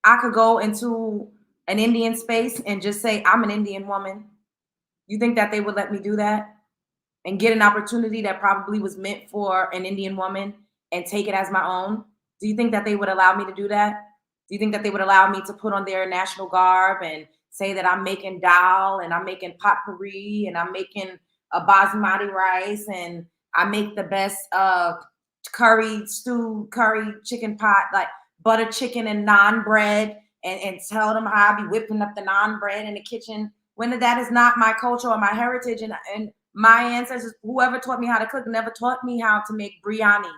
I could go into an Indian space and just say, I'm an Indian woman? You think that they would let me do that and get an opportunity that probably was meant for an Indian woman and take it as my own? Do you think that they would allow me to do that? Do you think that they would allow me to put on their national garb and say that I'm making dal and I'm making potpourri and I'm making a basmati rice and I make the best curry chicken pot, like butter chicken and naan bread, and tell them how I be whipping up the naan bread in the kitchen, when that is not my culture or my heritage. And my ancestors, whoever taught me how to cook, never taught me how to make biryani.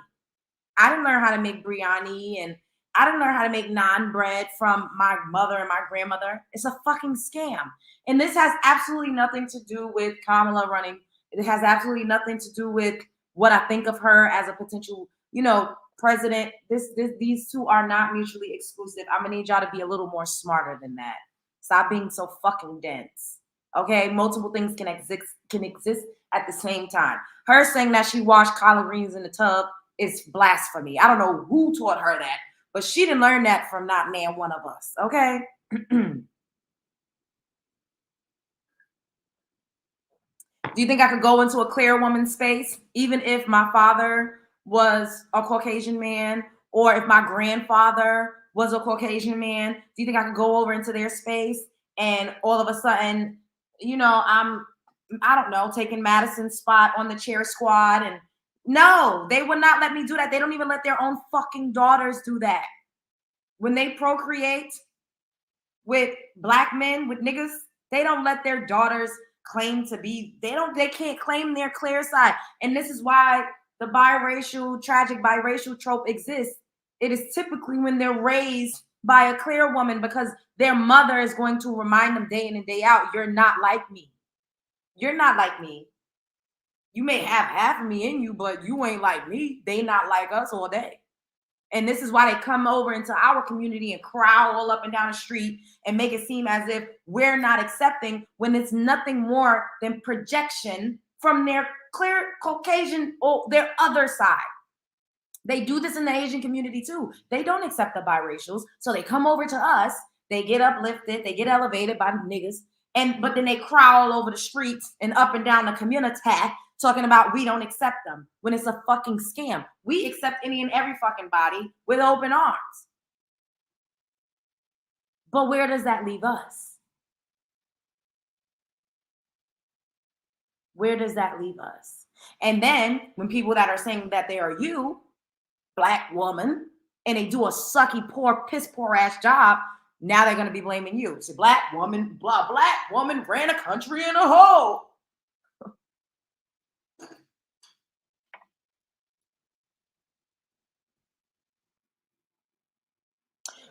I didn't learn how to make biryani, and I didn't learn how to make naan bread from my mother and my grandmother. It's a fucking scam. And this has absolutely nothing to do with Kamala running. It has absolutely nothing to do with what I think of her as a potential, president. These two are not mutually exclusive. I'm gonna need y'all to be a little more smarter than that. Stop being so fucking dense. Okay, multiple things can exist at the same time. Her saying that she washed collard greens in the tub is blasphemy. I don't know who taught her that, but she didn't learn that from not man one of us. Okay. Do you think I could go into a clear woman's space, even if my father was a Caucasian man, or if my grandfather was a Caucasian man? Do you think I could go over into their space and all of a sudden, I don't know, taking Madison's spot on the cheer squad? And no, they would not let me do that. They don't even let their own fucking daughters do that. When they procreate with black men, with niggas, they don't let their daughters claim to be, they can't claim their clear side. And this is why the tragic biracial trope exists. It is typically when they're raised by a clear woman, because their mother is going to remind them day in and day out, you're not like me. You're not like me. You may have half of me in you, but you ain't like me. They not like us all day. And this is why they come over into our community and crowd up and down the street and make it seem as if we're not accepting, when it's nothing more than projection from their clear Caucasian or their other side. They do this in the Asian community too. They don't accept the biracials. So they come over to us, they get uplifted, they get elevated by the niggas, but then they crawl over the streets and up and down the community talking about we don't accept them, when it's a fucking scam. We accept any and every fucking body with open arms. But where does that leave us? Where does that leave us? And then when people that are saying that they are you, black woman, and they do a sucky, piss poor ass job, now they're going to be blaming you. So black woman ran a country in a hole.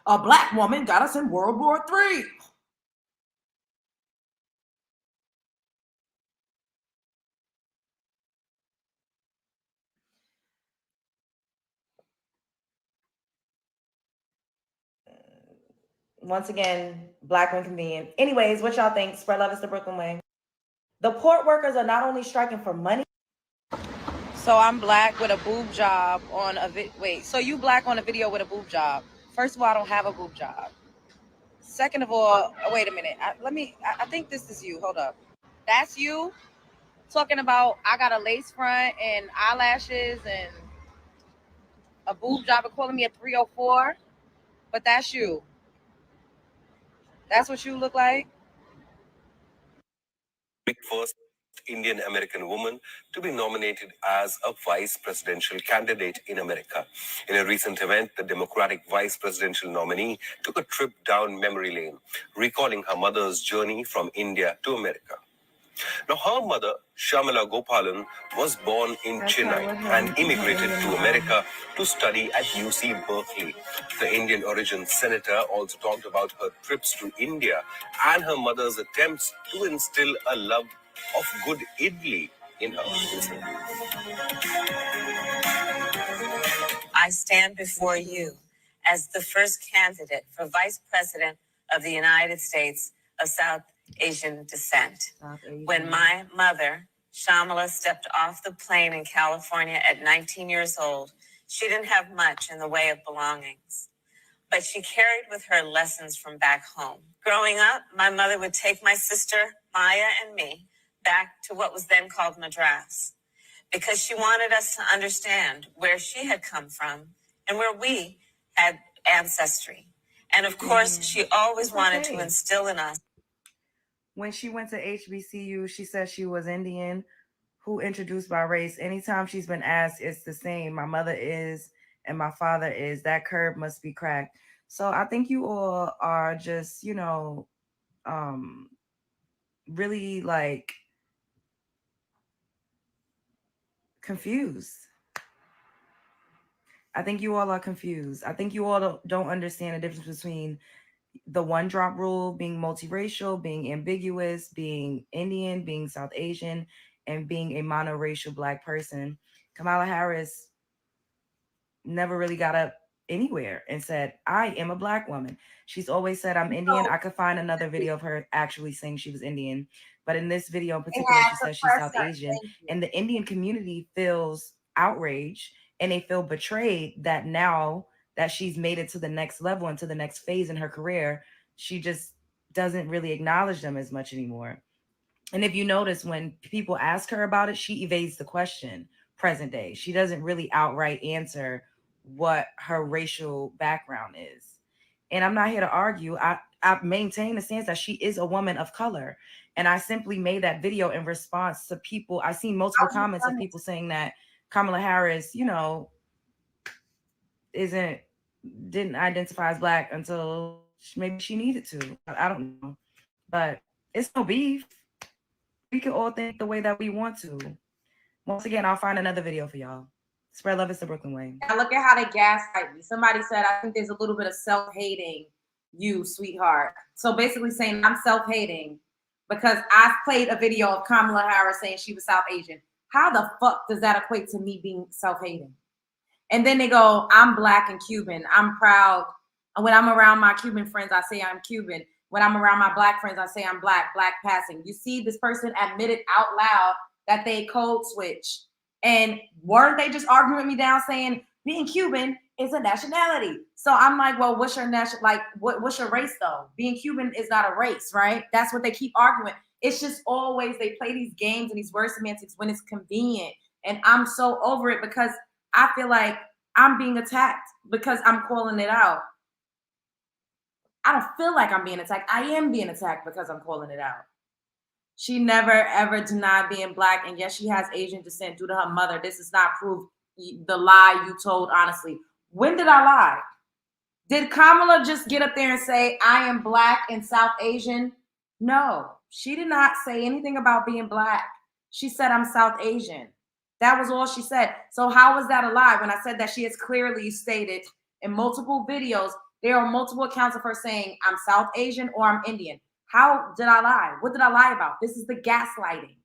A black woman got us in World War III. Once again, black and convenient. Anyways, what y'all think? Spread love is the Brooklyn way. The port workers are not only striking for money. So I'm black with a boob job on a so you black on a video with a boob job. First of all, I don't have a boob job. Second of all, wait a minute. I think this is you. Hold up. That's you talking about I got a lace front and eyelashes and a boob job and calling me a 304. But that's you. That's what you look like. First Indian American woman to be nominated as a vice presidential candidate in America. In a recent event, the Democratic vice presidential nominee took a trip down memory lane, recalling her mother's journey from India to America. Now, her mother, Shamala Gopalan, was born in Chennai and immigrated to America to study at UC Berkeley. The Indian origin senator also talked about her trips to India and her mother's attempts to instill a love of good idli in her. I stand before you as the first candidate for Vice President of the United States of South Asian descent. When my mother, Shamala, stepped off the plane in California at 19 years old, she didn't have much in the way of belongings, but she carried with her lessons from back home. Growing up, my mother would take my sister, Maya, and me back to what was then called Madras, because she wanted us to understand where she had come from and where we had ancestry. And of course, she always wanted to instill in us. When she went to HBCU, she said she was Indian. Who introduced by race? Anytime she's been asked, it's the same. My mother is, and my father is. That curb must be cracked. So I think you all are just, really like confused. I think you all are confused. I think you all don't understand the difference between the one drop rule, being multiracial, being ambiguous, being Indian, being South Asian, and being a monoracial black person. Kamala Harris never really got up anywhere and said, I am a Black woman. She's always said, I'm Indian. I could find another video of her actually saying she was Indian. But in this video in particular, she says she's South Asian. And the Indian community feels outraged and they feel betrayed that now that she's made it to the next level and to the next phase in her career, she just doesn't really acknowledge them as much anymore. And if you notice, when people ask her about it, she evades the question present day. She doesn't really outright answer what her racial background is. And I'm not here to argue. I maintain the stance that she is a woman of color. And I simply made that video in response to people. I've seen multiple comments of people saying that Kamala Harris, didn't identify as Black until maybe she needed to. I don't know. But it's no beef. We can all think the way that we want to. Once again, I'll find another video for y'all. Spread love is the Brooklyn way. Now look at how they gaslight me. Somebody said, I think there's a little bit of self-hating you, sweetheart. So basically saying I'm self-hating because I played a video of Kamala Harris saying she was South Asian. How the fuck does that equate to me being self-hating? And then they go, I'm Black and Cuban. I'm proud. And when I'm around my Cuban friends, I say I'm Cuban. When I'm around my Black friends, I say I'm Black passing. You see, this person admitted out loud that they code switch. And weren't they just arguing me down saying being Cuban is a nationality? So I'm like, well, what's your what's your race though? Being Cuban is not a race, right? That's what they keep arguing. It's just always they play these games and these word semantics when it's convenient. And I'm so over it because I feel like I'm being attacked because I'm calling it out. I don't feel like I'm being attacked. I am being attacked because I'm calling it out. She never, ever denied being Black. And yes, she has Asian descent due to her mother. This does not prove the lie you told, honestly. When did I lie? Did Kamala just get up there and say, I am Black and South Asian? No, she did not say anything about being Black. She said, I'm South Asian. That was all she said. So how was that a lie when I said that she has clearly stated in multiple videos, there are multiple accounts of her saying, I'm South Asian or I'm Indian. How did I lie? What did I lie about? This is the gaslighting.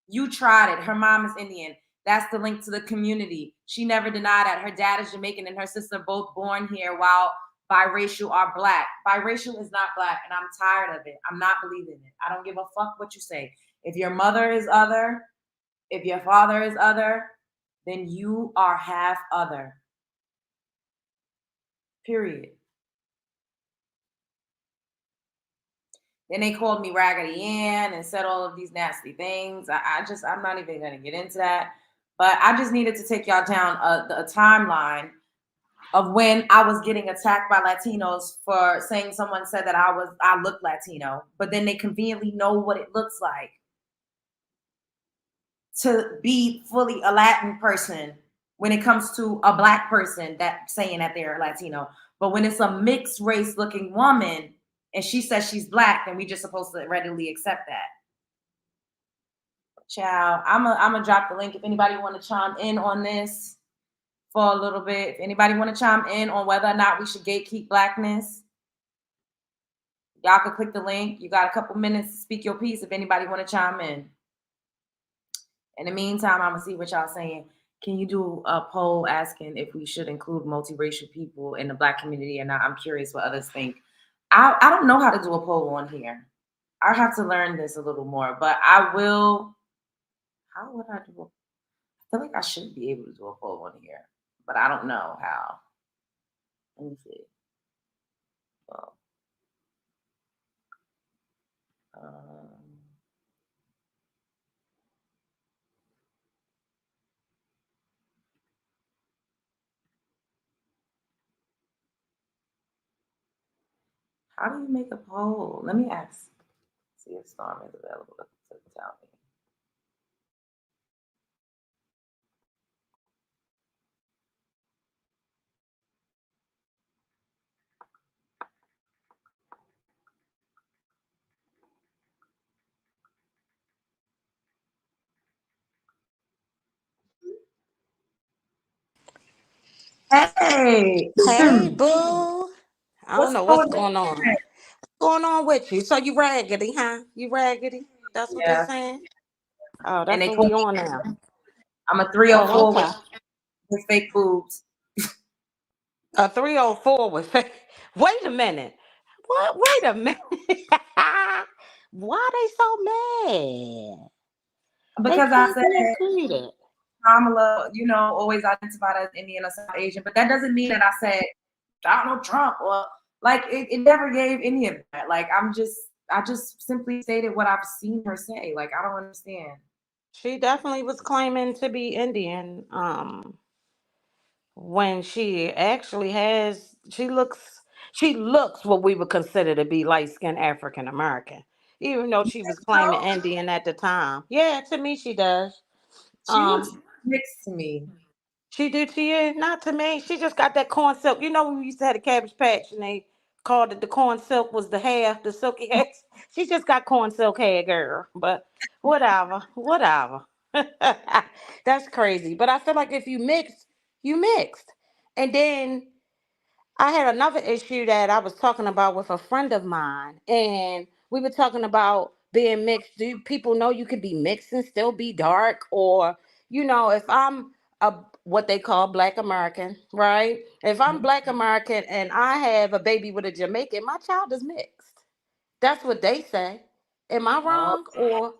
You tried it. Her mom is Indian. That's the link to the community. She never denied that. Her dad is Jamaican and her sister both born here, while biracial are Black. Biracial is not Black, and I'm tired of it. I'm not believing it. I don't give a fuck what you say. If your mother is other, if your father is other, then you are half other. Period. Then they called me Raggedy Ann and said all of these nasty things. I'm not even going to get into that. But I just needed to take y'all down a timeline of when I was getting attacked by Latinos for saying someone said that I look Latino, but then they conveniently know what it looks like to be fully a Latin person when it comes to a Black person that saying that they're Latino. But when it's a mixed race looking woman and she says she's Black, then we just supposed to readily accept that. Ciao. I'm gonna drop the link if anybody want to chime in on this for a little bit. If anybody want to chime in on whether or not we should gatekeep Blackness, y'all can click the link. You got a couple minutes to speak your piece if anybody want to chime in. In the meantime, I'm gonna see what y'all saying. Can you do a poll asking if we should include multiracial people in the Black community or not? I'm curious what others think. I don't know how to do a poll on here. I have to learn this a little more, but I will. How would I do it? I feel like I should be able to do a poll on here, but I don't know how. Let me see. Well, how do you make a poll? Let me ask. See if Storm is available to tell me. Hey, Hey, boo. I don't what's know what's going going on. on? What's going on with you? So you raggedy, huh? You raggedy? That's what they Yeah, saying? Oh, and that's they what call we me. on now. I'm a 304 Oh, okay. with fake boobs. A 304 was. Wait a minute. What? Wait a minute. Why they so mad? They Because I can't said be included. Kamala, always identified as Indian or South Asian, but that doesn't mean that I said Donald Trump or like it never gave any of that. Like I just simply stated what I've seen her say. Like I don't understand. She definitely was claiming to be Indian. When she actually has, she looks what we would consider to be light skinned African American, even though she was claiming So Indian at the time. Yeah, to me she does. she looks Um, mixed to me. she do to you, not to me. She just got that corn silk. You know when we used to have a cabbage patch and they called it the corn silk was the hair, the silky hair. She just got corn silk hair, girl. But whatever, whatever. That's crazy. But I feel like if you mixed, you mixed. And then I had another issue that I was talking about with a friend of mine, and we were talking about being mixed. Do people know you can be mixed and still be dark? Or, if I'm a what they call Black American, right? If I'm Black American and I have a baby with a Jamaican, my child is mixed. That's what they say. Am I Oh, wrong?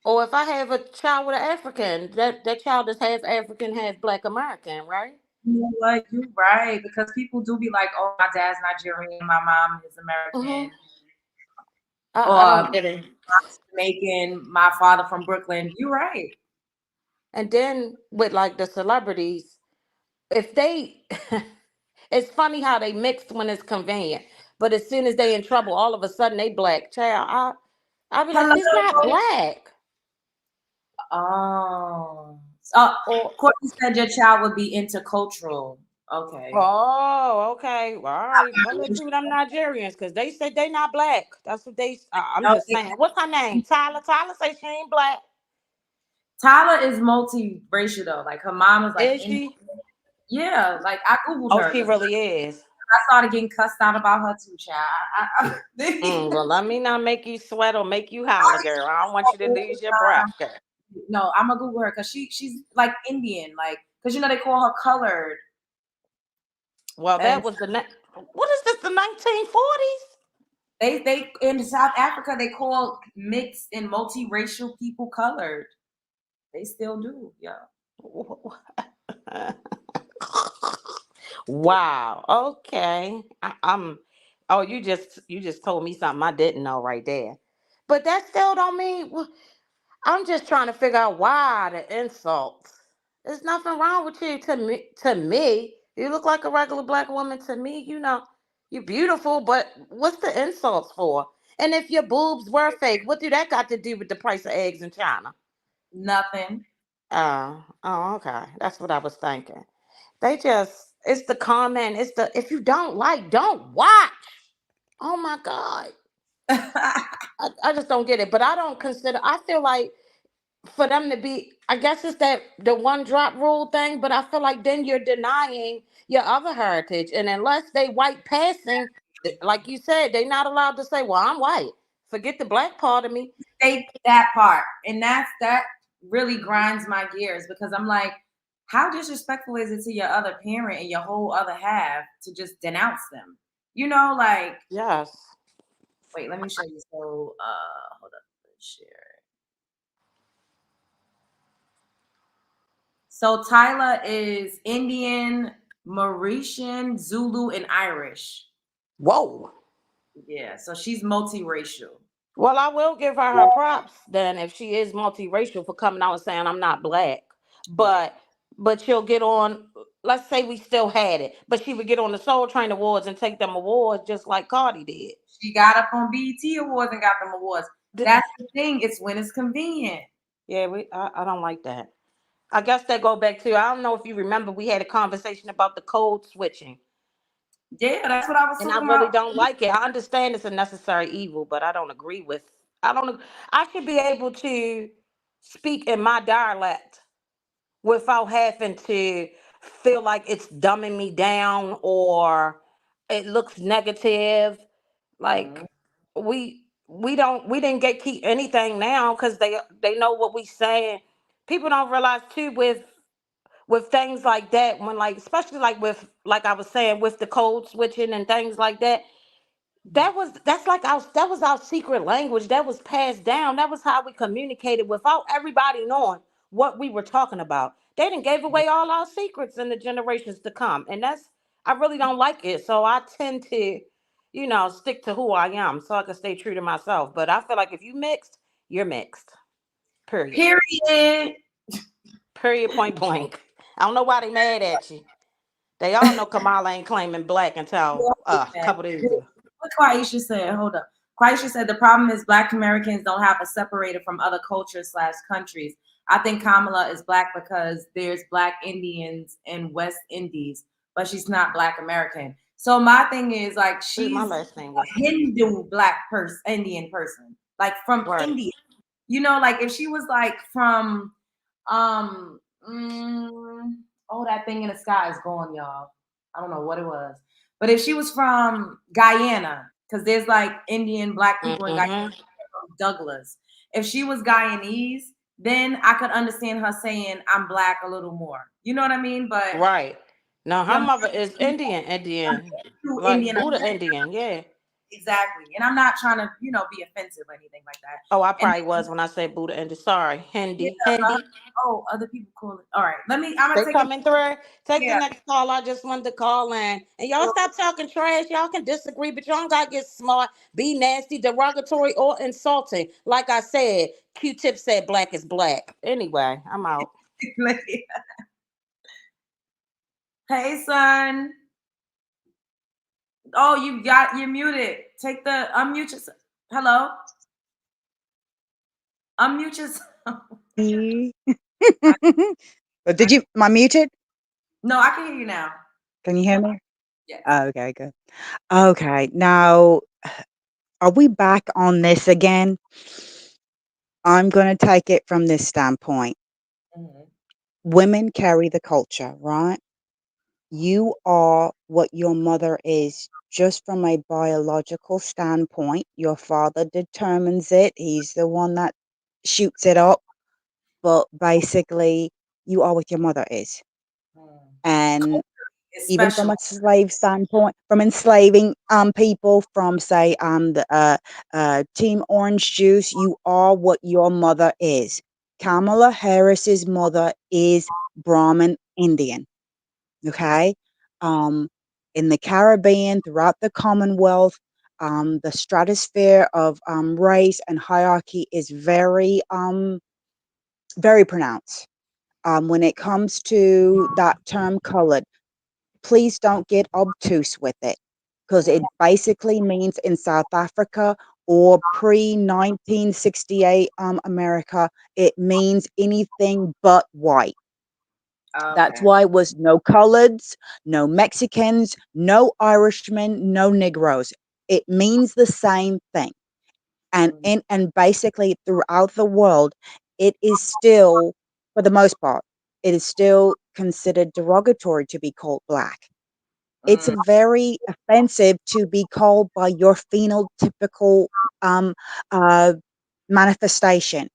Or if I have a child with an African, that child is half African, half Black American, right? you know what? You're right because people do be like, "Oh, my dad's Nigerian, my mom is Hmm. American," I or don't get it. Jamaican, my father from Brooklyn. You're right. And then with like the celebrities, if they, it's funny how they mixed when it's convenient, but as soon as they in trouble, all of a sudden they black. Child, I be like, Hello. he's not black. Oh. Oh, Or Courtney said your child would be intercultural. Okay. oh, okay, well, all right. Well, let's see what them Nigerians, because they said they not black. That's what they. I'm No, just saying. What's her name? Tyler. Tyler say she ain't black. Tyler is multiracial though. Like her mom is like Is Indian. she? Yeah, like I googled Oh, her she because really is. I started getting cussed out about her too, child. Well, let me not make you sweat or make you holler, girl. I don't want you to lose your breath, girl. No, I'm gonna Google her because she's like Indian, like because they call her colored, Well, that and was what is this, the 1940s? they in South Africa they call mixed and multiracial people colored. They still do, yeah. Wow. Okay. Oh, you just told me something I didn't know right there. But that still don't mean I'm just trying to figure out why the insults. There's nothing wrong with you to me. You look like a regular black woman to me, you're beautiful, but what's the insults for? And if your boobs were fake, what do that got to do with the price of eggs in China? Nothing. Oh, okay. That's what I was thinking. It's the comment, it's the if you don't like, don't watch. Oh my God. I just don't get it. But I feel like for them to be, I guess it's that the one drop rule thing, but I feel like then you're denying your other heritage. And unless they white passing, like you said, they're not allowed to say, well, I'm white. Forget the black part of me. Take that part, and that really grinds my gears because I'm like, how disrespectful is it to your other parent and your whole other half to just denounce them? Like, Yes. wait, let me show you. So, hold up, let's share. So Tyla is Indian, Mauritian, Zulu, and Irish. Whoa. Yeah, so she's multiracial. Well, I will give her props then if she is multiracial for coming out and saying I'm not black. But she'll get on. Let's say we still had it, but she would get on the Soul Train Awards and take them awards just like Cardi did. She got up on BET Awards and got them awards. D- That's the thing. It's when it's convenient. Yeah, I don't like that. I guess that go back to, I don't know if you remember, we had a conversation about the code switching. Yeah, that's what I was And I talking really about. don't like it. I understand it's a necessary evil, but I don't agree with. I don't. I should be able to speak in my dialect without having to feel like it's dumbing me down or it looks negative. Like Mhm. we didn't gatekeep anything now because they know what we saying. People don't realize too with things like that, when like especially like with like I was saying with the code switching and things like that, that's like our that was our secret language that was passed down. That was how we communicated without everybody knowing what we were talking about. They didn't gave away all our secrets in the generations to come, and that's I really don't like it. So I tend to, stick to who I am so I can stay true to myself. But I feel like if you mixed, you're mixed. Period. Period. Period. Point blank. I don't know why they mad at you. They all know Kamala ain't claiming black until a couple days ago. What Quaisha said, hold up. Quaisha said the problem is Black Americans don't have us separated from other cultures / countries. I think Kamala is Black because there's Black Indians in West Indies, but she's not Black American. So my thing is like My she's last name was a Hindu Black person, Indian person, like from right. India. Like if she was like from um mm, oh, that thing in the sky is gone, y'all. I don't know what it was. But if she was from Guyana, because there's like Indian Black people in Guyana, Hmm. Douglas. If she was Guyanese, then I could understand her saying I'm Black a little more. You know what I mean? But Right. Now her the mother is Indian, like Indian Buddha Indian. Yeah. exactly. And I'm not trying to, be offensive or anything like that. Oh, I And probably was when I said Buddha Indian. Sorry, yeah, Hindi, Hindi. other people call it. All right, I'm gonna They take a coming through. Take the yeah. next call. I just wanted to call in. And y'all stop talking trash. Y'all can disagree, but y'all gotta get smart, be nasty, derogatory, or insulting. Like I said, Q-Tip said black is black. Anyway, I'm out. Hey, son. Oh, you're muted. Take the unmute yourself. Hello, unmute yourself. Me. But did you am I muted? No, I can hear you now. Can you hear me? Yes. Okay, good. Okay, now are we back on this again? I'm going to take it from this standpoint. Mhm. Women carry the culture, right? You are what your mother is just from a biological standpoint. Your father determines it. He's the one that shoots it up, but basically you are what your mother is. Mm. And even from Especially. a slave standpoint, from enslaving people from say the Team Orange Juice, you are what your mother is. Kamala Harris's mother is Brahmin Indian. Okay, um, in the Caribbean, throughout the Commonwealth, the stratosphere of race and hierarchy is very pronounced. When it comes to that term colored, please don't get obtuse with it because it basically means in South Africa or pre 1968 America, it means anything but white. That's Okay. why it was no coloreds, no Mexicans, no Irishmen, no Negroes. It means the same thing. Mm, And basically throughout the world, it is still, for the most part, it is still considered derogatory to be called black. It's mm, very offensive to be called by your phenotypical um, uh, manifestation.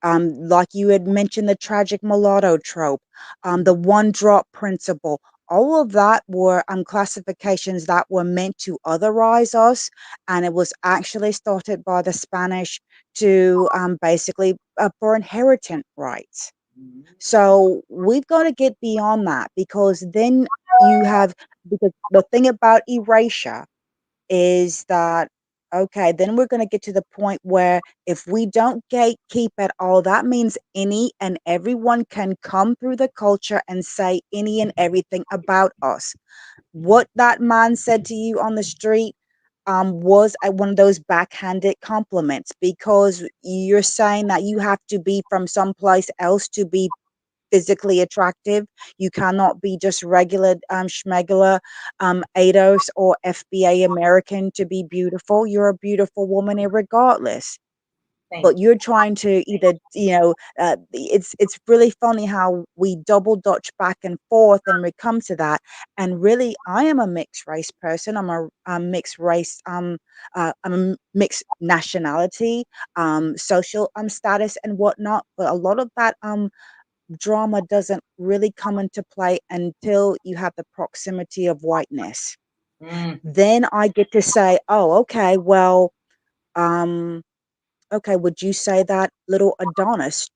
Like you had mentioned, the tragic mulatto trope, the one drop principle. All of that were classifications that were meant to otherize us, and it was actually started by the Spanish to basically for inheritance rights. So we've got to get beyond that because then you have, because the thing about erasure is that, okay, then we're going to get to the point where if we don't gatekeep at all, that means any and everyone can come through the culture and say any and everything about us. What that man said to you on the street was one of those backhanded compliments because you're saying that you have to be from someplace else to be physically attractive. You cannot be just regular schmegular ADOS or FBA American to be beautiful. You're a beautiful woman regardless. But thank you. you're trying to either, it's really funny how we double dutch back and forth and we come to that. And really, I am a mixed race person. I'm a mixed race. I'm a mixed nationality, social status and whatnot. But a lot of that drama doesn't really come into play until you have the proximity of whiteness. Mm. Then I get to say, oh, okay, well, um, okay, would you say that little Adonis,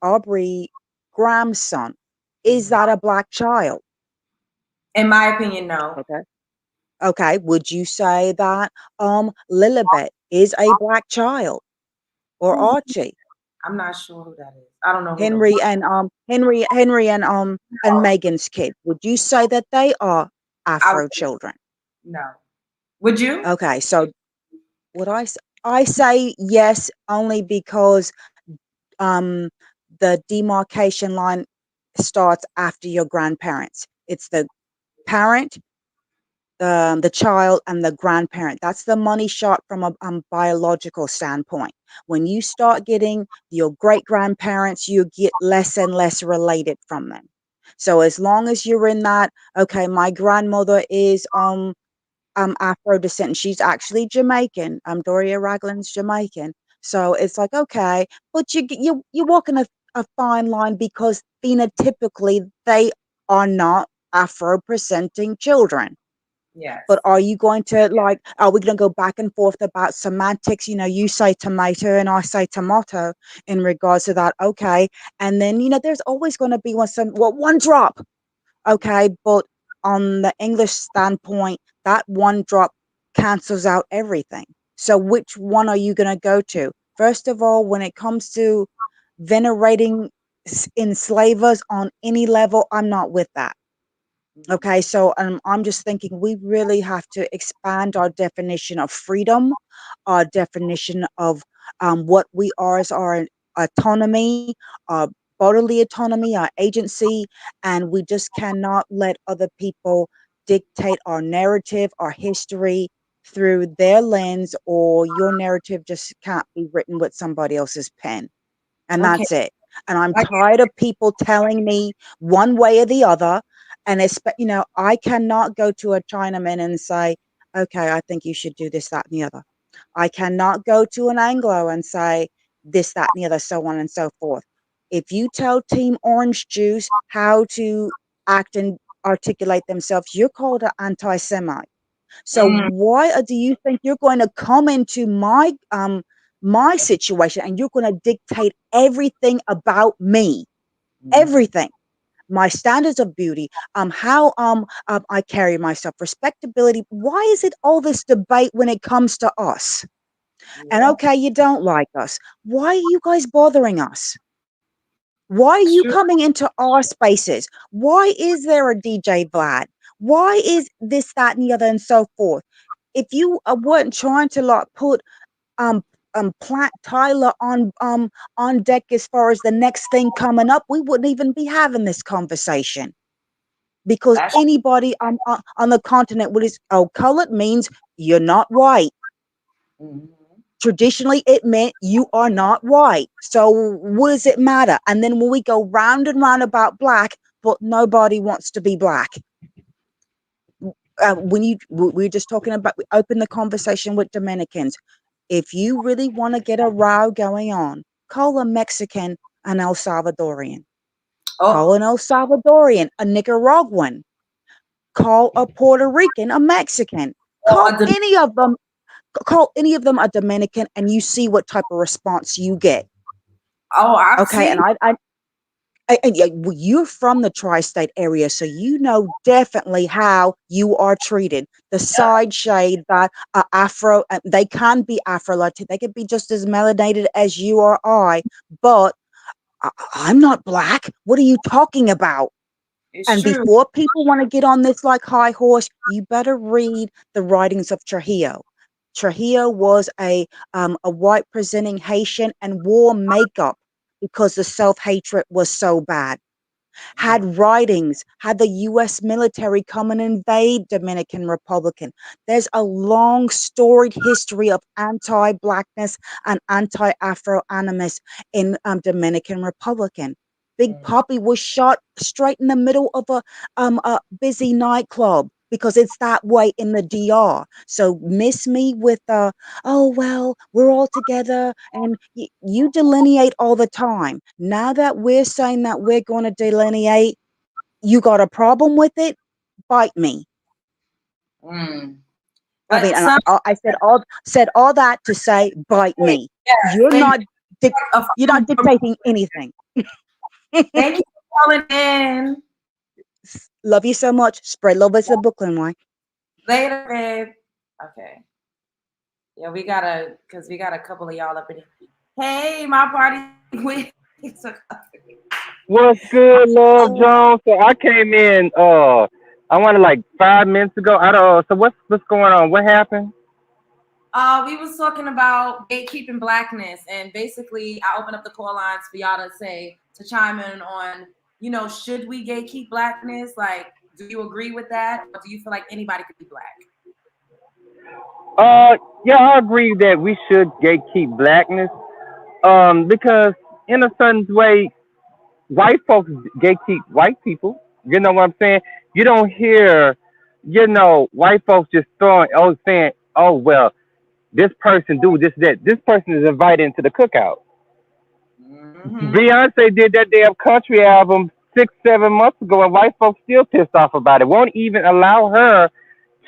Aubrey Graham's son, is Mhm. that a black child? In my opinion, no. Okay. Okay, would you say that Lilibet is a black child or Who's Archie? I'm not sure who that is. I don't know who those. Henry and Megan's kid. Would you say that they are I Afro would children? no. Would you? Okay, so would I say yes only because um the demarcation line starts after your grandparents. It's the parent, the child, and the grandparent. That's the money shot from a biological standpoint. When you start getting your great grandparents, you get less and less related from them. So as long as you're in that, okay, my grandmother is Afro descent. She's actually Jamaican. Doria Ragland's Jamaican. So it's like, okay, but you're walking a fine line because phenotypically they are not Afro presenting children. But Yes. are you going to like, are we going to go back and forth about semantics? You know, you say tomato and I say tomato in regards to that. Okay. And then, there's always going to be one drop. Okay. But on the English standpoint, that one drop cancels out everything. So which one are you going to go to? First of all, when it comes to venerating enslavers on any level, I'm not with that. Mhm. Okay, so I'm just thinking we really have to expand our definition of freedom, our definition of what we are as our autonomy, our bodily autonomy, our agency, and we just cannot let other people dictate our narrative, our history through their lens, or your narrative just can't be written with somebody else's pen. And Okay. that's it. And I'm I tired of people telling me one way or the other. And I cannot go to a Chinaman and say, okay, I think you should do this, that, and the other. I cannot go to an Anglo and say this, that, and the other, so on and so forth. If you tell Team Orange Juice how to act and articulate themselves, you're called an anti-Semite. So mm, why do you think you're going to come into my situation and you're going to dictate everything about me, mhm. everything, my standards of beauty, how I carry myself, respectability? Why is it all this debate when it comes to us? And Yeah. okay, you don't like us. Why are you guys bothering us? Why are That's you true. coming into our spaces? Why is there a DJ Vlad? Why is this, that, and the other, and so forth? If you weren't trying to like put um Plant Tyler on deck as far as the next thing coming up, we wouldn't even be having this conversation because That's anybody on the continent would is oh, colored means you're not white. mhm. Traditionally, it meant you are not white. So what does it matter? And then when we go round and round about black, but nobody wants to be black. We're just talking about, we open the conversation with Dominicans. If you really want to get a row going on, call a Mexican an El Salvadorian. Call Oh, an El Salvadorian a Nicaraguan. Call a Puerto Rican a Mexican. oh, Call any of them. Call any of them a Dominican, and you see what type of response you get. oh, I've Okay, seen. and yeah, well, you're from the tri-state area, so you know definitely how you are treated. The side shade that are Afro, they can be Afro Latin, they could be just as melanated as you or I, but I'm not black. What are you talking about? It's And true. before people want to get on this like high horse, you better read the writings of Trujillo. Trujillo was a white presenting Haitian and wore makeup because the self hatred was so bad, Mm, had writings, had the US military come and invade Dominican Republican. There's a long storied history of anti-blackness and anti-Afro animus in Dominican Republican. Big mm. Poppy was shot straight in the middle of a busy nightclub. because it's that way in the DR. So miss me with oh well, we're all together, and you delineate all the time. Now that we're saying that we're going to delineate, you got a problem with it? Bite me. Mm. I mean, But and some I said all that to say, bite me. yes, You're thank not you. you're not dictating anything. Thank you for calling in. Love you so much. Spread love as the Brooklyn way. Later, babe. Okay. Yeah, because we got a couple of y'all up in here. Hey, my party queen. What's good, Love Jones? So I came in. I wanted like 5 minutes ago. I don't. So what's going on? What happened? We was talking about gatekeeping blackness, and basically, I opened up the call lines for y'all to chime in on, should we gatekeep blackness? Like, do you agree with that, or do you feel like anybody could be black? Yeah, I agree that we should gatekeep blackness. Because in a certain way, white folks gatekeep white people. You know what I'm saying? You don't hear, white folks just saying, oh well, this person do this that. This person is invited into the cookout. Mm-hmm. Beyonce did that damn country album 6, 7 months ago, and white folks still pissed off about it. Won't even allow her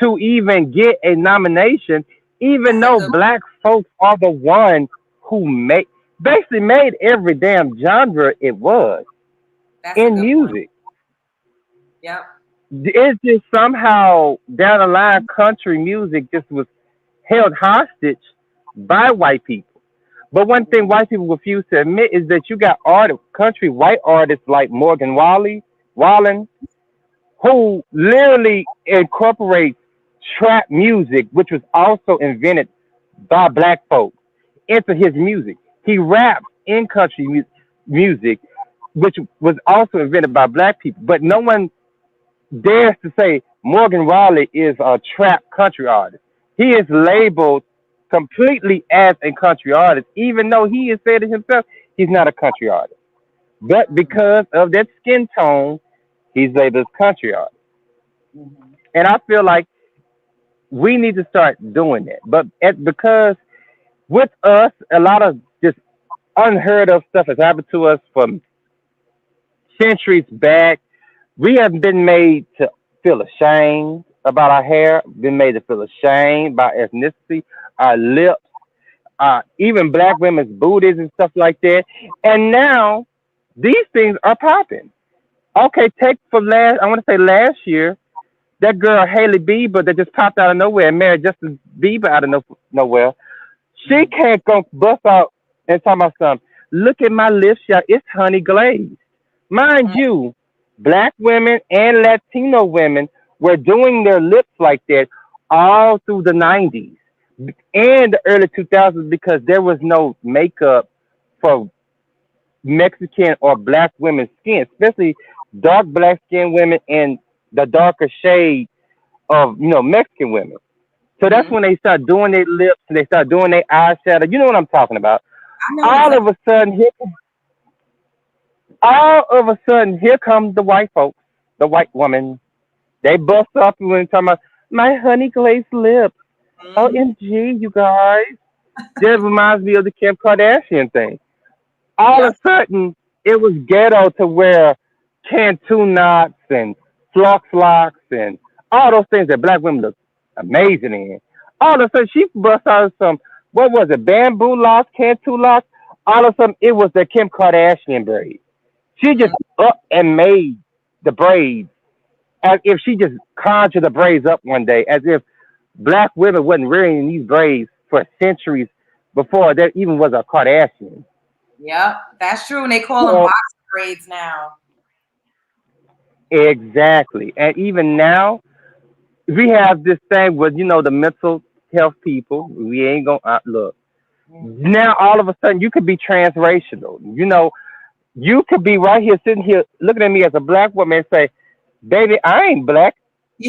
to even get a nomination, even That's a though good. black folks are the one who basically made every damn genre it was That's a in good point. music. Yep. It's just somehow down the line, country music just was held hostage by white people. But one thing white people refuse to admit is that you got country white artists like Morgan Wallen, who literally incorporates trap music, which was also invented by black folks, into his music. He raps in country music, which was also invented by black people. But no one dares to say Morgan Wallen is a trap country artist. He is labeled completely as a country artist, even though he has said it himself, he's not a country artist. But because of that skin tone, he's labeled as country artist. Mm-hmm. And I feel like we need to start doing that. But because with us, a lot of just unheard of stuff has happened to us from centuries back. We have been made to feel ashamed about our hair, been made to feel ashamed by ethnicity, our lips, even black women's booties and stuff like that. And now these things are popping. Okay, take for I want to say last year, that girl Haley Bieber that just popped out of nowhere and married Justin Bieber out of nowhere. She can't go bust out and talk about something. Look at my lips, y'all. It's honey glazed. Mind you, black women and Latino women were doing their lips like that all through the 90s and the early 2000s because there was no makeup for Mexican or black women's skin, especially dark black skin women and the darker shade of Mexican women. So that's Mm-hmm. when they start doing their lips and they start doing their eyeshadow. You know what I'm talking about. I know All exactly. of a sudden, here comes the white folks, the white woman. They bust up and when talking about my honey glazed lips. Mm-hmm. OMG, you guys. That reminds me of the Kim Kardashian thing. All of Yep. a sudden, it was ghetto to wear Cantu knots and flux locks and all those things that black women look amazing in. All of a sudden, she bust out some, what was it, bamboo locks, Cantu locks? All of a sudden, it was the Kim Kardashian braid. She just Mm-hmm. up and made the braids as if she just conjured the braids up one day, as if black women wasn't wearing these braids for centuries before there even was a Kardashian. Yep. That's true. And they call them So box braids now. exactly. And even now, we have this thing with, the mental health people. We ain't going to look. Mm-hmm. Now, all of a sudden, you could be transracial. You could be right here, sitting here, looking at me as a black woman and say, baby, I ain't black.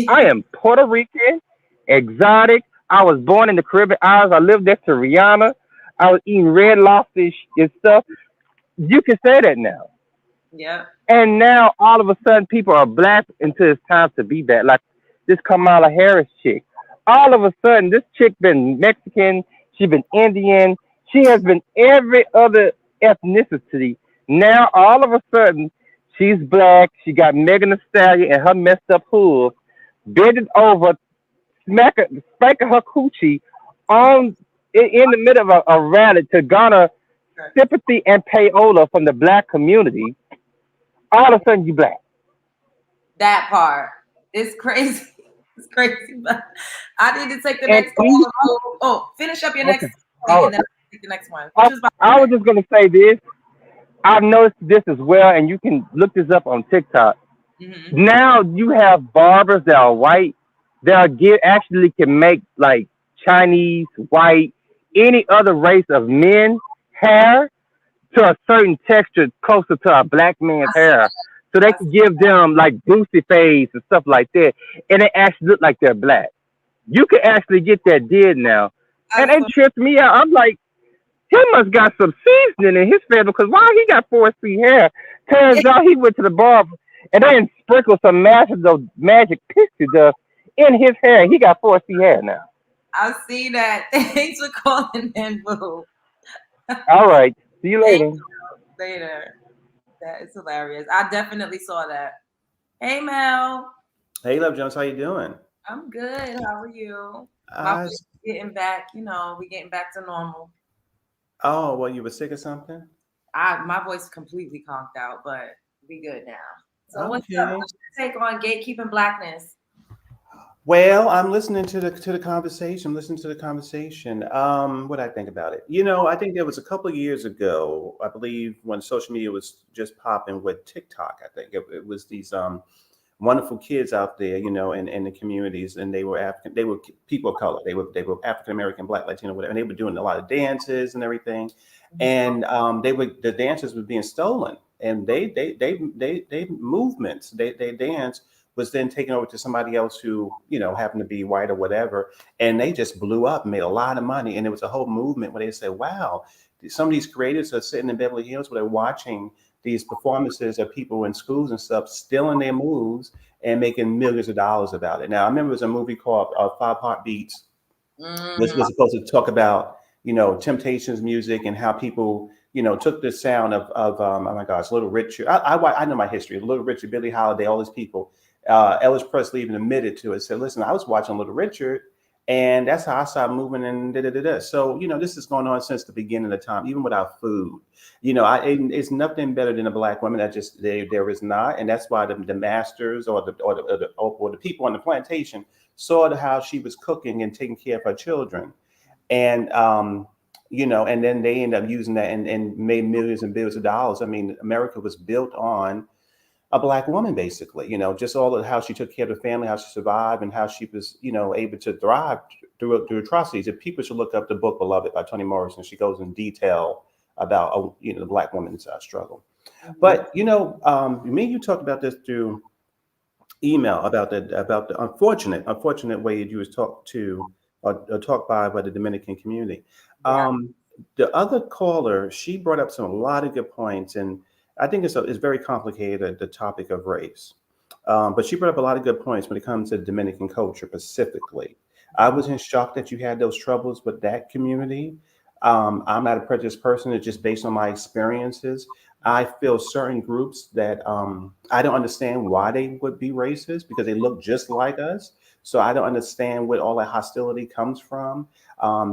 I am Puerto Rican, exotic. I was born in the Caribbean Islands. I lived next to Rihanna. I was eating red lobster and stuff. You can say that now. Yep. And now all of a sudden people are black until it's time to be black. Like this Kamala Harris chick. All of a sudden, this chick been Mexican, she been Indian, she has been every other ethnicity. Now, all of a sudden, she's black. She got Megan Thee Stallion and her messed up hooves, bending over, spanking her coochie on in the middle of a rally to garner sympathy and payola from the black community. All of a sudden, you black. That part is crazy. It's crazy, but I need to take the And next call. Oh, finish up your next okay. point, Oh, and then I'll take the next one. What you was about to I say? was just gonna say this. I've noticed this as well, and you can look this up on TikTok. Mm-hmm. Now you have barbers that are white that are actually can make like Chinese, white, any other race of men hair to a certain texture closer to a black man's I see hair. So they that. I can see give them like boosty fades and stuff like that. And they actually look like they're black. You can actually get that did now. I And it saw tripped me out. I'm like, he must got some seasoning in his hair because why he got 4C hair? Turns out he went to the barber and then sprinkled some magic pixie dust in his hair. He got 4C hair now. I see that. Thanks for calling in, boo. All right. See you Thank later. you later. That is hilarious. I definitely saw that. Hey Mel. Hey, Love Jones, how you doing? I'm good. How are you? My Uh, voice is getting back, we getting back to normal. oh, well, you were sick or something? My voice completely conked out, but we good now. So what's up? Okay. What's your take on gatekeeping blackness? Well, I'm listening to the conversation. Listening to the conversation. What I think about it. I think there was a couple of years ago, I believe, when social media was just popping with TikTok. I think it was these wonderful kids out there, in the communities, and they were African. They were people of color. They were African American, Black, Latino, whatever. And they were doing a lot of dances and everything. And the dances were being stolen, and they movements, they dance was then taken over to somebody else who happened to be white or whatever, and they just blew up, made a lot of money, and it was a whole movement where they said, "Wow, some of these creators are sitting in Beverly Hills where they're watching these performances of people in schools and stuff, stealing their moves and making millions of dollars about it." Now, I remember there was a movie called Five Heartbeats, which Mm, was supposed to talk about Temptations music and how people took the sound of oh my gosh, Little Richard. I know my history. Little Richard, Billie Holiday, all these people. Elvis Presley even admitted to it. Said, "Listen, I was watching Little Richard, and that's how I started moving and da da da da." So this is going on since the beginning of time, even with our food. It's nothing better than a black woman. That just there is not, and that's why the masters or the people on the plantation saw how she was cooking and taking care of her children, and and then they end up using that and made millions and billions of dollars. I mean, America was built on a black woman, basically. Just all of how she took care of the family, how she survived, and how she was, able to thrive through atrocities. If people should look up the book "Beloved" by Toni Morrison, she goes in detail about the black woman's struggle. mhm. But me and you talked about this through email about the unfortunate way that you was talked to or talked by the Dominican community. Yeah. The other caller, she brought up a lot of good points, and I think it's very complicated, the topic of race. But she brought up a lot of good points when it comes to Dominican culture specifically. I was in shock that you had those troubles with that community. I'm not a prejudiced person. It's just based on my experiences. I feel certain groups that I don't understand why they would be racist because they look just like us. So I don't understand where all that hostility comes from.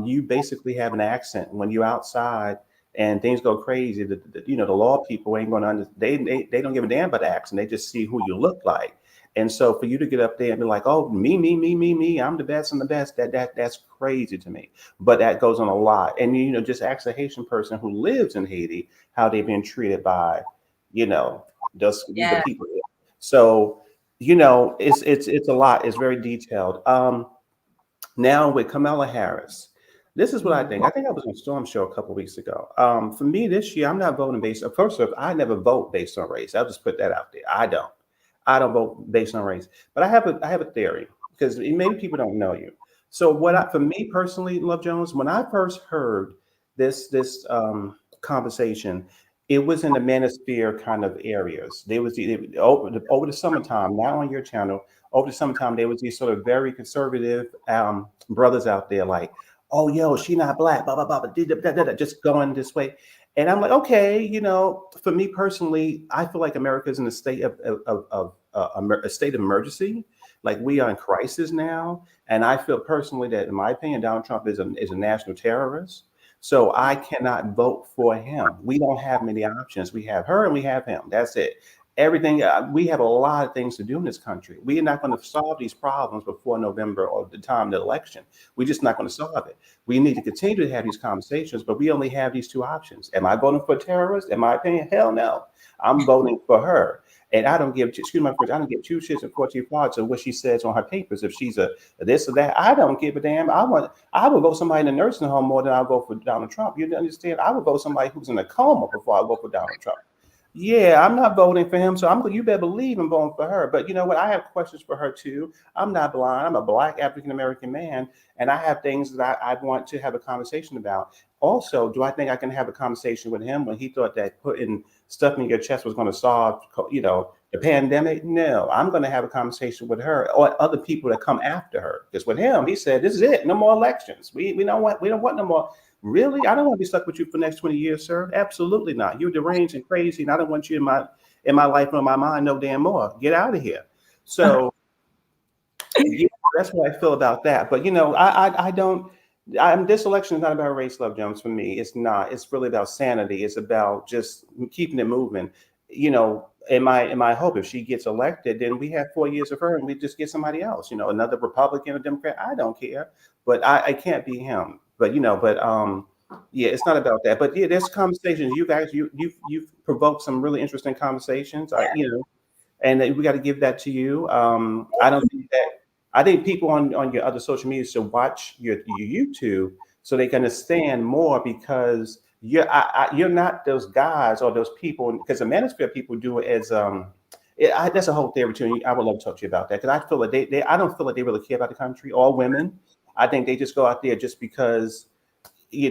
You basically have an accent when you're outside and things go crazy. The law people ain't going to they don't give a damn about the accent. They just see who you look like. And so for you to get up there and be like, "Oh, me, I'm the best, I'm the best," that's crazy to me. But that goes on a lot. And just ask a Haitian person who lives in Haiti how they've been treated by, the Yeah. people there. So, it's a lot. It's very detailed. Now with Kamala Harris, this is what I Mhm. think. I think I was on Storm Show a couple weeks ago. For me this year, I'm not voting based on first off, I never vote based on race. I'll just put that out there. I don't. I don't vote based on race. But I have a theory because maybe people don't know you. So for me personally, Love Jones, when I first heard this conversation, it was in the manosphere kind of areas. There was over the summertime, not on your channel. Over the summertime, there was these sort of very conservative brothers out there, like, "Oh, yo, she not black," blah blah blah, blah, just going this way. And I'm like, okay, for me personally, I feel like America is in a state of a state of emergency. Like we are in crisis now, and I feel personally that, in my opinion, Donald Trump is a national terrorist. So I cannot vote for him. We don't have many options. We have her and we have him. That's it. Everything we have a lot of things to do in this country. We are not going to solve these problems before November or the time of the election. We're just not going to solve it. We need to continue to have these conversations, but we only have these two options. Am I voting for a terrorist? In my opinion, hell no. I'm voting for her. And I don't give, excuse my French, I don't give two shits and 14 parts of what she says on her papers. If she's a this or that, I don't give a damn. I would vote somebody in a nursing home more than I'll vote for Donald Trump. You understand? I would vote somebody who's in a coma before I vote for Donald Trump. Yeah, I'm not voting for him, so you better believe I'm voting for her. But you know what? I have questions for her too. I'm not blind. I'm a black African American man, and I have things that I want to have a conversation about. Also, do I think I can have a conversation with him when he thought that putting stuff in your chest was going to solve, the pandemic? No, I'm going to have a conversation with her or other people that come after her. Because with him, he said, "This is it. No more elections. We don't want no more." Really? I don't want to be stuck with you for the next 20 years, sir. Absolutely not. You're deranged and crazy, and I don't want you in my life or in my mind no damn more. Get out of here. So yeah, that's what I feel about that. But I don't. This election is not about race, Love Jones. For me, it's not. It's really about sanity. It's about just keeping it moving. In my hope, if she gets elected, then we have 4 years of her, and we just get somebody else. Another Republican or Democrat. I don't care, but I can't be him. But yeah, it's not about that. But yeah, there's conversations. You guys, you've provoked some really interesting conversations. And we got to give that to you. I don't think that. I think people on your other social media should watch your YouTube so they can understand more, because you're not those guys or those people, because the manosphere people do it as that's a whole theory too. I would love to talk to you about that, because I feel like I don't feel like they really care about the country or women. I think they just go out there just because they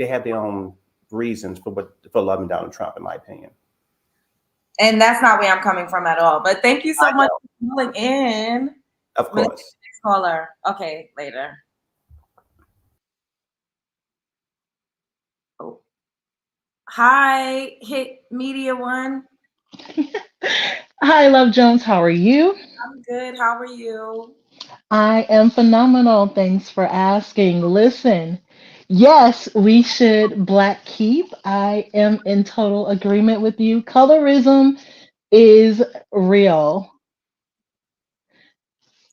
have their own reasons for loving Donald Trump, in my opinion. And that's not where I'm coming from at all. But thank you so much for calling in. Of course. Next caller. Okay, later. Oh. Hi, Hit Media One. Hi, Love Jones. How are you? I'm good. How are you? I am phenomenal. Thanks for asking. Listen, yes, we should black keep. I am in total agreement with you. Colorism is real.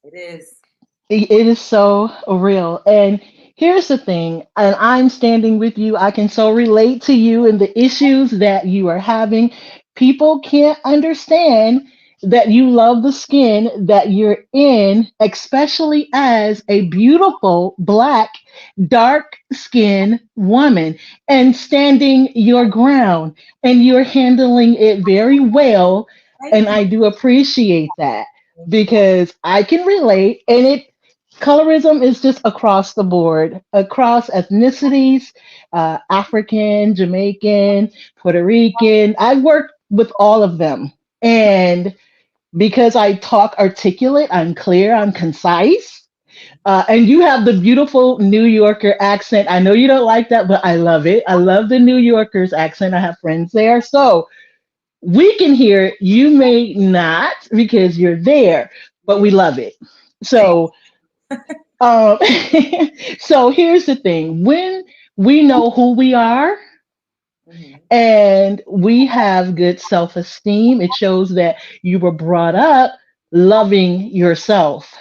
It is. It is so real. And here's the thing, and I'm standing with you. I can so relate to you and the issues that you are having. People can't understand that you love the skin that you're in, especially as a beautiful black, dark skinned woman, and standing your ground. And you're handling it very well. And I do appreciate that, because I can relate, and colorism is just across the board, across ethnicities, African, Jamaican, Puerto Rican. I've worked with all of them. And because I talk articulate, I'm clear, I'm concise. And you have the beautiful New Yorker accent. I know you don't like that, but I love it. I love the New Yorker's accent. I have friends there. So we can hear it. You may not, because you're there, but we love it. So um, so here's the thing: when we know who we are and we have good self-esteem, it shows that you were brought up loving yourself.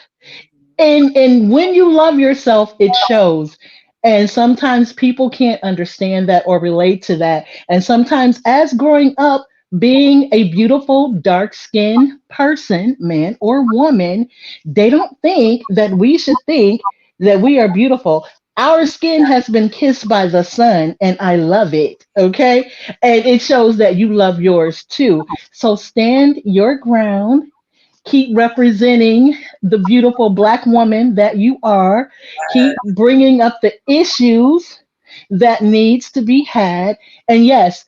And when you love yourself, it shows. And sometimes people can't understand that or relate to that. And sometimes, as growing up, being a beautiful, dark skinned person, man or woman, they don't think that we should think that we are beautiful. Our skin has been kissed by the sun, and I love it. Okay. And it shows that you love yours too. So stand your ground, keep representing the beautiful black woman that you are, keep bringing up the issues that needs to be had. And yes,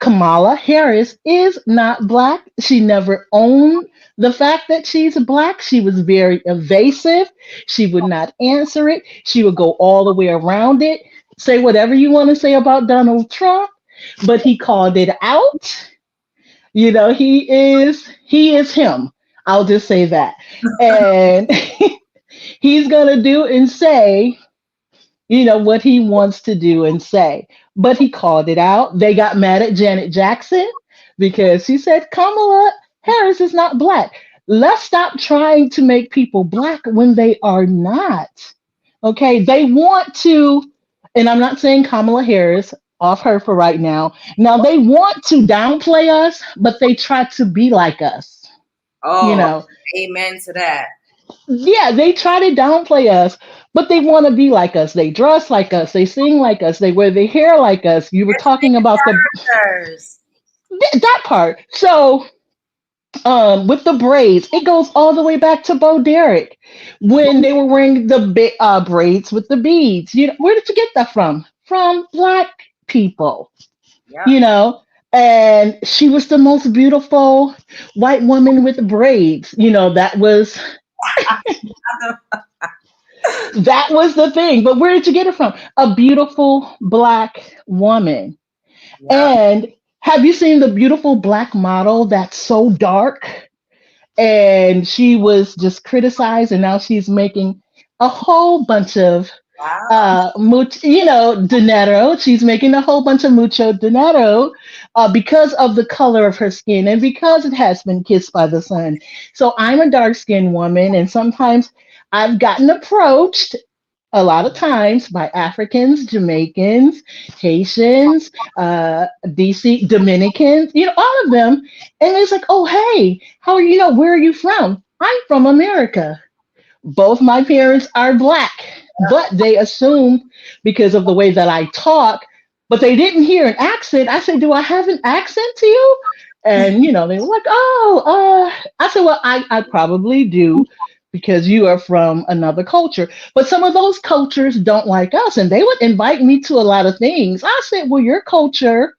Kamala Harris is not black. She never owned the fact that she's black. She was very evasive. She would not answer it. She would go all the way around it. Say whatever you want to say about Donald Trump, but he called it out. You know, he is him. I'll just say that. And he's going to do and say, what he wants to do and say. But he called it out. They got mad at Janet Jackson because she said Kamala Harris is not black. Let's stop trying to make people black when they are not. Okay, they want to, and I'm not saying Kamala Harris, off her for right now. Now they want to downplay us, but they try to be like us. You Oh, know, amen to that. yeah, they try to downplay us, but they want to be like us. They dress like us. They sing like us. They wear their hair like us. You were talking about Characters. that part. So, with the braids, it goes all the way back to Bo Derek when they were wearing the braids with the beads. Where did you get that from? From black people. Yep. You know. And she was the most beautiful white woman with braids. That was the thing. But where did you get it from? A beautiful black woman. Yep. And have you seen the beautiful black model that's so dark? And she was just criticized, and now she's making a whole bunch of Wow. dinero. She's making a whole bunch of mucho dinero because of the color of her skin and because it has been kissed by the sun. So I'm a dark skinned woman, and sometimes I've gotten approached a lot of times by Africans, Jamaicans, Haitians, DC, Dominicans, all of them. And it's like, oh, hey, how are you? Where are you from? I'm from America. Both my parents are black, but they assumed because of the way that I talk, but they didn't hear an accent. I said, do I have an accent to you? And, they were like, oh, I said, well, I probably do because you are from another culture. But some of those cultures don't like us, and they would invite me to a lot of things. I said, well, your culture,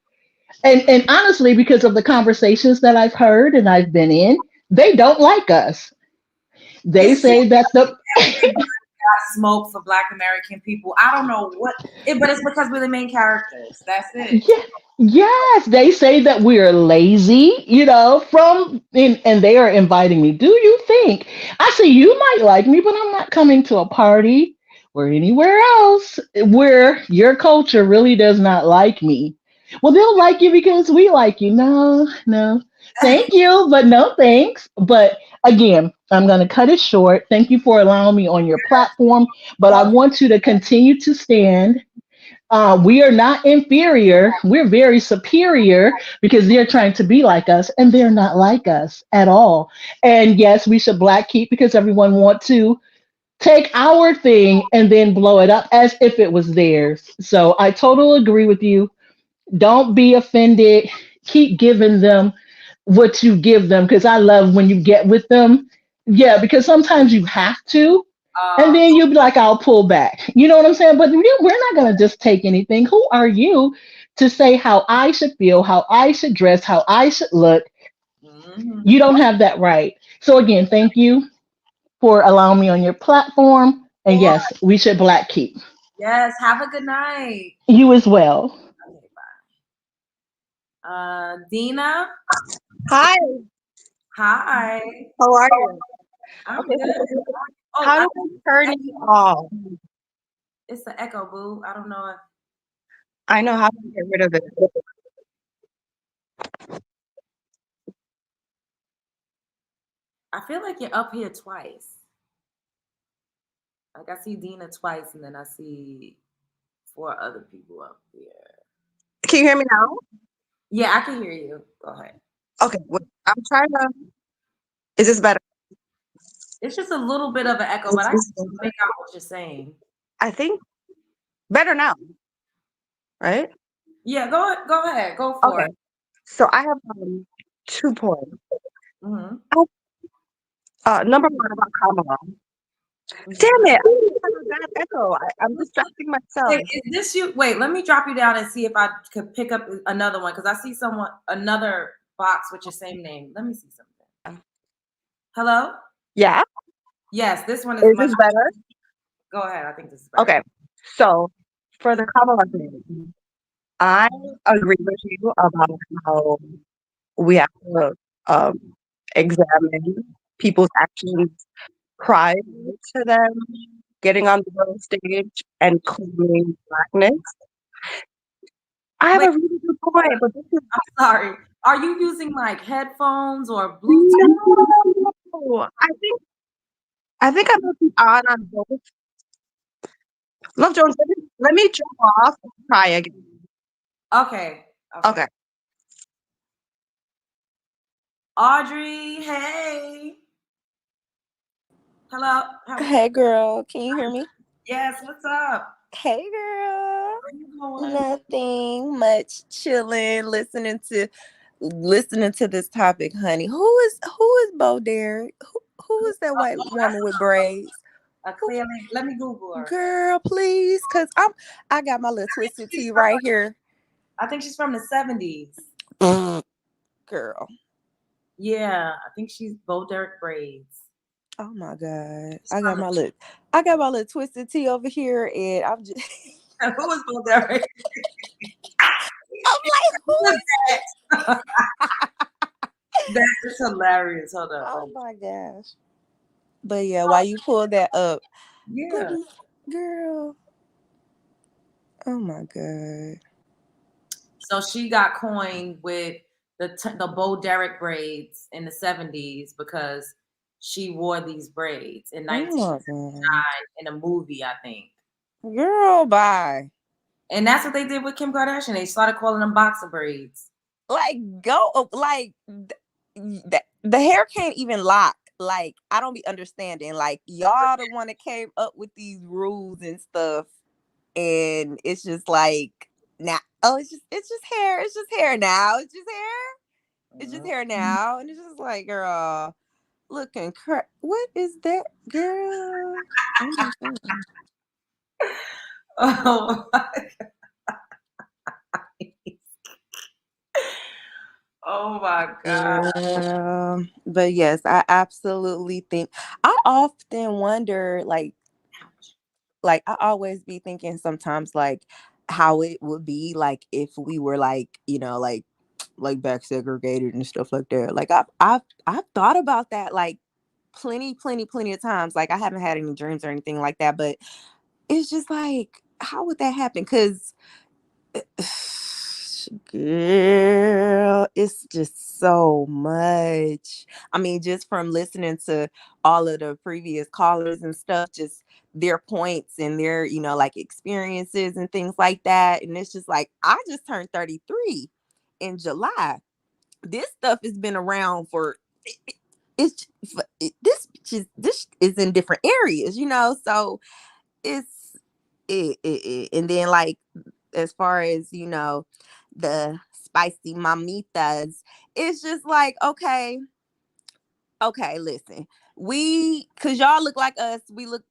and honestly, because of the conversations that I've heard and I've been in, they don't like us. They It seems say that the everybody got smoke for Black American people. I don't know but it's because we're the main characters. That's it. yeah, yes, they say that we are lazy, and they are inviting me. Do you think? I say you might like me, but I'm not coming to a party or anywhere else where your culture really does not like me. Well, they'll like you because we like you. No, no. Thank you, but no thanks. But again, I'm going to cut it short. Thank you for allowing me on your platform, but I Oh, want you to continue to stand. We are not inferior. We're very superior because they're trying to be like us and they're not like us at all. And yes, we should black keep because everyone wants to take our thing and then blow it up as if it was theirs. So I totally agree with you. Don't be offended. Keep giving them what you give them because I love when you get with them. Yeah, because sometimes you have to. And then you'll be like, I'll pull back. You know what I'm saying? But we're not going to just take anything. Who are you to say how I should feel, how I should dress, how I should look? mhm. You don't have that right. So, again, thank you for allowing me on your platform. And Boy, yes, we should black keep. yes. Have a good night. You as well. Okay, bye. Dina. Hi, Hi. how are you? I'm Okay, good. so Oh, how do I turn you off? it's the echo, boo. I don't know if I know how to get rid of it. I feel like you're up here twice. Like I see Dina twice, and then I see four other people up here. Can you hear me now? Yeah, I can hear you. Go ahead. Okay, I'm trying to. Is this better? It's just a little bit of an echo, but I can make out what you're saying. I think better now, right? Yeah, go ahead. Go for Okay, it. so I have 2 points. Hmm. Number one about Kamala. Hmm. Damn it! bad echo. I'm distracting myself. Wait, is this you? Wait, let me drop you down and see if I could pick up another one because I see another box with your same name. Let me see something. Hello? Yeah. Yes, this one is Is much. this better? Go ahead. I think this is better. Okay. So for the Kamala thing, I agree with you about how we have to um, examine people's actions prior to them getting on the world stage and claiming blackness. I have Wait, a really good point, but this is I'm sorry. Are you using like headphones or Bluetooth? no. I think I must be on both. Love Jones, let me jump off and try again. Okay. Okay. Okay. Audrey, hey. Hello. Hey girl, can you hear me? Yes, what's up? Hey girl. Where you going? Nothing much, chilling, listening to this topic, honey. Who is Bo Derek? Who is that white woman with braids? Clearly, let me Google her. Girl, please, cause I got my little twisted tea right here. I think she's from the 70s. Girl. Yeah, I think she's Bo Derek braids. Oh my God. I got my little twisted tea over here, and I'm just Who is Bo Derek? I'm like, who is that? That is hilarious. Hold up. Oh my gosh. But yeah, why you pull that up? Yeah. Girl. Oh my God. So she got coined with the Bo Derek braids in the 70s because she wore these braids in Oh 1969 in a movie, I think. Girl, bye. And that's what they did with Kim Kardashian. They started calling them boxer braids. Like, the hair can't even lock. Like, I don't be understanding. Like, y'all the one that came up with these rules and stuff. And it's just like, now, it's just hair. It's just hair now. It's just hair. It's just hair now. And it's just like, girl, looking crap. What is that, girl? Oh my Oh my God. But yes, I absolutely think I often wonder, like I always be thinking sometimes like how it would be like if we were like, like back segregated and stuff like that. Like I've thought about that like plenty of times. Like I haven't had any dreams or anything like that, but it's just like, how would that happen? Because girl, it's just so much. I mean, just from listening to all of the previous callers and stuff, just their points and their, like experiences and things like that. And it's just like, I just turned 33 in July. This stuff has been around for this is in different areas, so it's and then like as far as the spicy mamitas, it's just like, okay, listen, because y'all look like us, we look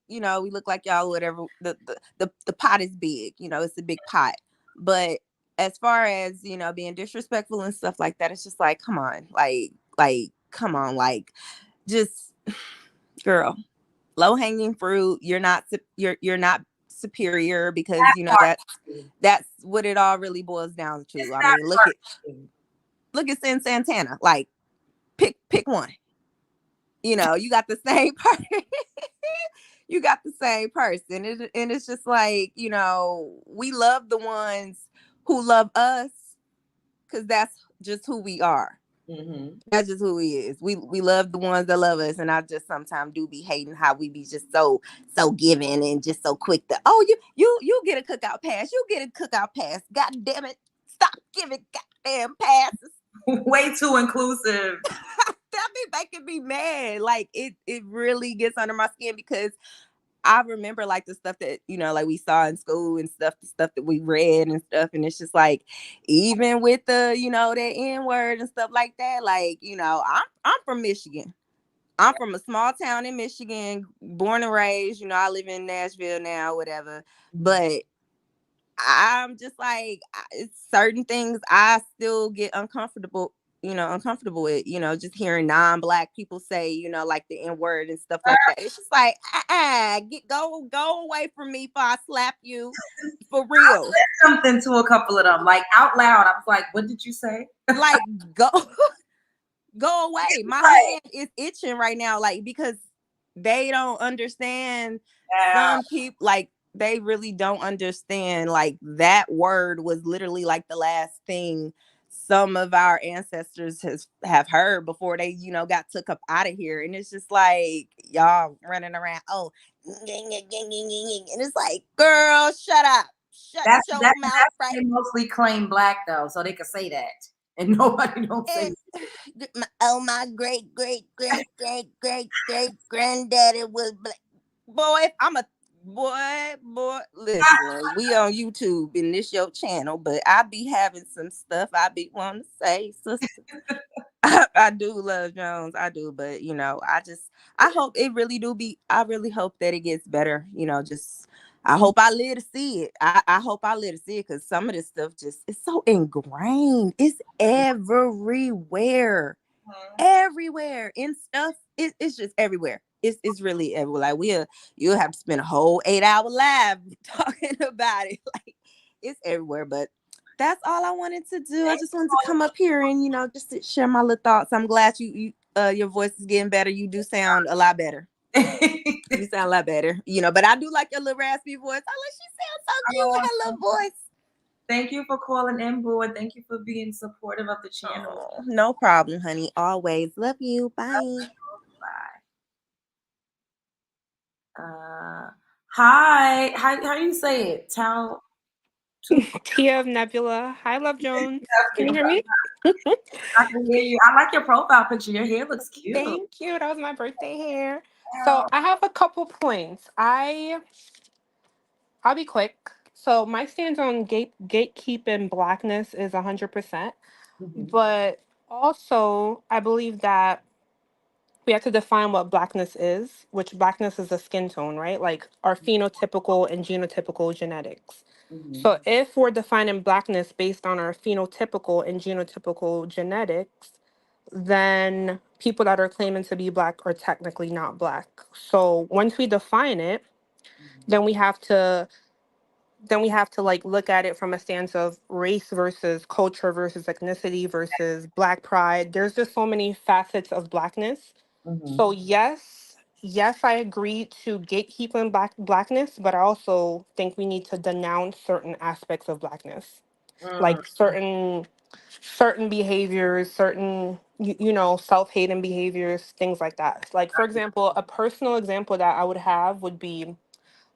like y'all, whatever. The pot is big, it's a big pot. But as far as being disrespectful and stuff like that, it's just like, come on, like come on, like, just, girl, low hanging fruit. You're not superior, because that's what it all really boils down to. I mean, look at Sin Santana. Like, pick one. You got the same person. You got the same person, and it's just like, we love the ones who love us, because that's just who we are. Mm-hmm. That's just who he is. We love the ones that love us, and I just sometimes do be hating how we be just so giving and just so quick to, oh, you get a cookout pass, you get a cookout pass. God damn it, stop giving goddamn passes. Way too inclusive. That be making me mad. Like it really gets under my skin, because I remember like the stuff that, like we saw in school and stuff, the stuff that we read and stuff. And it's just like, even with the, that N-word and stuff like that, like, I'm from Michigan. I'm from a small town in Michigan, born and raised. I live in Nashville now, whatever. But I'm just like, it's certain things I still get uncomfortable with, just hearing non-black people say, like the N-word and stuff like that. It's just like, go away from me before I slap you, for real. Something to a couple of them, like out loud. I was like, what did you say? Like, go away. My hand is itching right now, like, because they don't understand. Some people, like, they really don't understand, like, that word was literally like the last thing some of our ancestors have heard before they got took up out of here. And it's just like, y'all running around, and it's like, girl, shut up, shut your mouth, right? They mostly claim black though, so they can say that, and nobody don't say my great granddaddy was black. Boy, if I'm a boy, listen, we on YouTube and this your channel, but I be having some stuff I be wanting to say, sister. I do love Jones, I do, but I hope it really I really hope that it gets better. Just I hope I live to see it. I hope I live to see it, because some of this stuff just, it's so ingrained. It's everywhere. Everywhere in stuff. It's just everywhere. It's really everywhere. Like, you'll have to spend a whole 8-hour live talking about it. Like, it's everywhere. But that's all I wanted to do. I just wanted to come up here and just to share my little thoughts. I'm glad your voice is getting better. You do sound a lot better. You sound a lot better. But I do like your little raspy voice. She sounds so cute with her little voice. Thank you for calling in, Boo, and thank you for being supportive of the channel. Oh, no problem, honey. Always. Love you. Bye. Bye. Hi. How do you say it? Tia of Nebula. Hi, Love Jones. Can you hear me? I can hear you. I like your profile picture. Your hair looks cute. Thank you. That was my birthday hair. So I have a couple points. I'll be quick. So my stance on gatekeeping blackness is 100%. But also, I believe that we have to define what blackness is, which blackness is a skin tone, right? Like our phenotypical and genotypical genetics. So if we're defining blackness based on our phenotypical and genotypical genetics, then people that are claiming to be black are technically not black. So once we define it, then we have to like look at it from a stance of race versus culture versus ethnicity versus black pride. There's just so many facets of blackness. So yes, I agree to gatekeeping blackness, but I also think we need to denounce certain aspects of blackness, like certain behaviors, certain self-hating behaviors, things like that. Like, for example, a personal example that I would have would be,